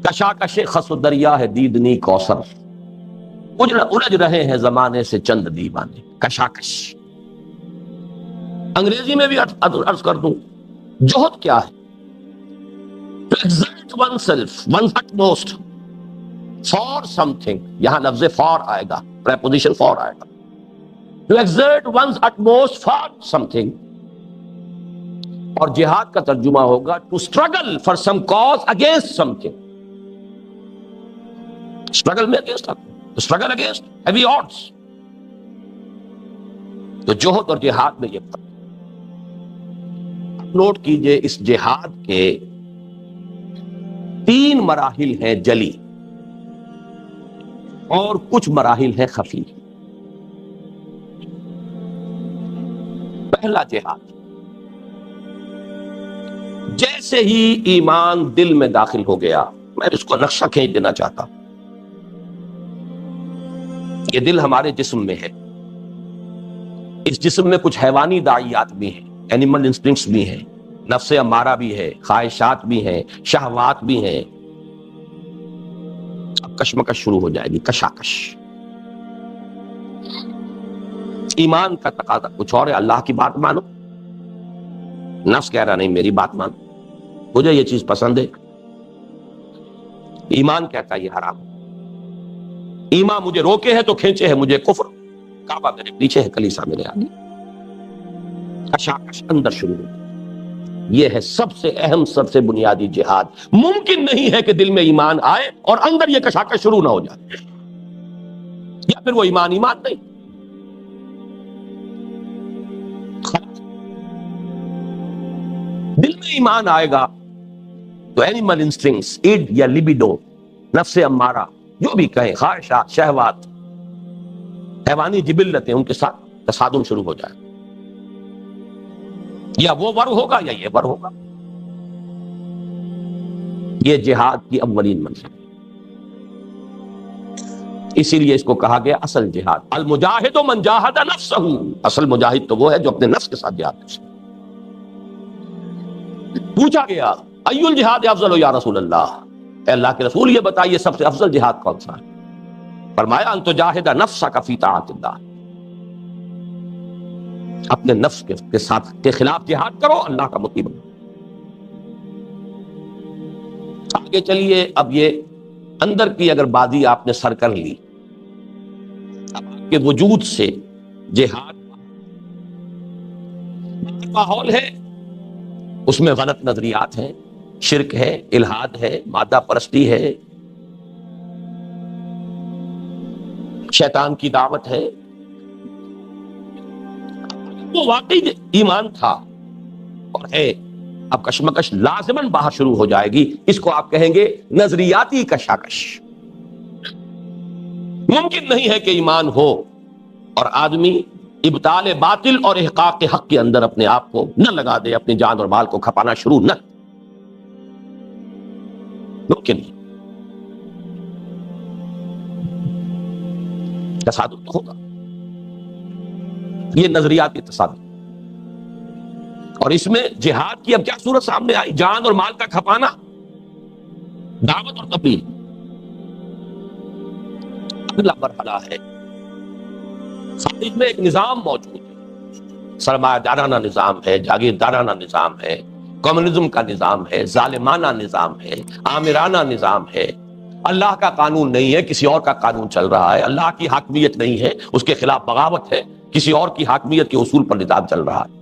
[SPEAKER 1] کشاکش خس دریا ہے دیدنی کوثر، الجھ رہے ہیں زمانے سے چند دیوانے۔ کشاکش انگریزی میں بھی عرض کر دوں، جوہد کیا ہے؟ To exert oneself, one's utmost for something، یہاں لفظ for آئے گا، preposition for آئے گا۔ To exert one's utmost for something، اور جہاد کا ترجمہ ہوگا to struggle for some cause against something۔ struggle میں against to struggle against heavy odds۔ تو جوہد اور جہاد میں یہ فرق۔ نوٹ کیجئے اس جہاد کے 3 مراحل ہیں جلی اور کچھ مراحل ہیں خفی۔ پہلا جہاد، جیسے ہی ایمان دل میں داخل ہو گیا، میں اس کو نقشہ کھینچ دینا چاہتا ہوں، یہ دل ہمارے جسم میں ہے، اس جسم میں کچھ حیوانی داعیات بھی ہیں، اینیمل انسٹنکٹس بھی ہیں، نفس امارہ بھی ہے، خواہشات بھی ہیں، شہوات بھی ہیں۔ اب کشمکش شروع ہو جائے گی، کشاکش۔ ایمان کا تقاضا کچھ اور ہے، اللہ کی بات مانو، نفس کہہ رہا نہیں میری بات مانو، مجھے یہ چیز پسند ہے، ایمان کہتا ہے یہ حرام، ایمان مجھے روکے ہے تو کھینچے ہے مجھے کفر، کعبہ میرے پیچھے ہے کلیسا میرے آگے۔ کشاکش اندر شروع ہو، یہ ہے سب سے اہم، سب سے بنیادی جہاد۔ ممکن نہیں ہے کہ دل میں ایمان آئے اور اندر یہ کشاکش شروع نہ ہو جائے، یا پھر وہ ایمان نہیں۔ دل میں ایمان آئے گا تو اینیمل انسٹنکٹس، ایڈ یا لیبیڈو، نفس امارہ، جو بھی کہیں، خواہشات، شہوات، حیوانی جبلتیں، ان کے ساتھ تصادم شروع ہو جائے، یا وہ ور ہوگا یا یہ ور ہوگا۔ یہ جہاد کی اولین منزل، اسی لیے اس کو کہا گیا اصل جہاد۔ المجاہد من جاہد نفسہ، اصل مجاہد تو وہ ہے جو اپنے نفس کے ساتھ جہاد کرے۔ پوچھا گیا ای الجہاد افضل یا رسول اللہ، اے اللہ کے رسول یہ بتائیے سب سے افضل جہاد کون سا ہے؟ فرمایا ان تجاہد نفسک فی طاعت اللہ، اپنے نفس کے ساتھ کے خلاف جہاد کرو، اللہ کا مطیع بنو۔ آگے چلیے، اب یہ اندر کی اگر بازی آپ نے سر کر لی، اب آپ کے وجود سے جہاد ماحول ہے، اس میں غلط نظریات ہیں، شرک ہے، الحاد ہے، مادہ پرستی ہے، شیطان کی دعوت ہے۔ وہ واقعی ایمان تھا اور ہے، اب کشمکش لازماً باہر شروع ہو جائے گی، اس کو آپ کہیں گے نظریاتی کشاکش۔ ممکن نہیں ہے کہ ایمان ہو اور آدمی ابطال باطل اور احقاق حق کے اندر اپنے آپ کو نہ لگا دے، اپنی جان اور مال کو کھپانا شروع نہ، ممکن نہیں۔ تصادم تو ہوگا، یہ نظریاتی تصادم، اور اس میں جہاد کی اب کیا صورت سامنے آئی؟ جان اور مال کا کھپانا، دعوت اور تبلیغ۔ اگلا مرحلہ ہے، خارج میں ایک نظام موجود ہے، سرمایہ دارانہ نظام ہے، جاگیردارانہ نظام ہے، کمیونزم کا نظام ہے، ظالمانہ نظام ہے، آمرانہ نظام ہے، اللہ کا قانون نہیں ہے، کسی اور کا قانون چل رہا ہے، اللہ کی حاکمیت نہیں ہے، اس کے خلاف بغاوت ہے، کسی اور کی حاکمیت کے اصول پر نظام چل رہا ہے۔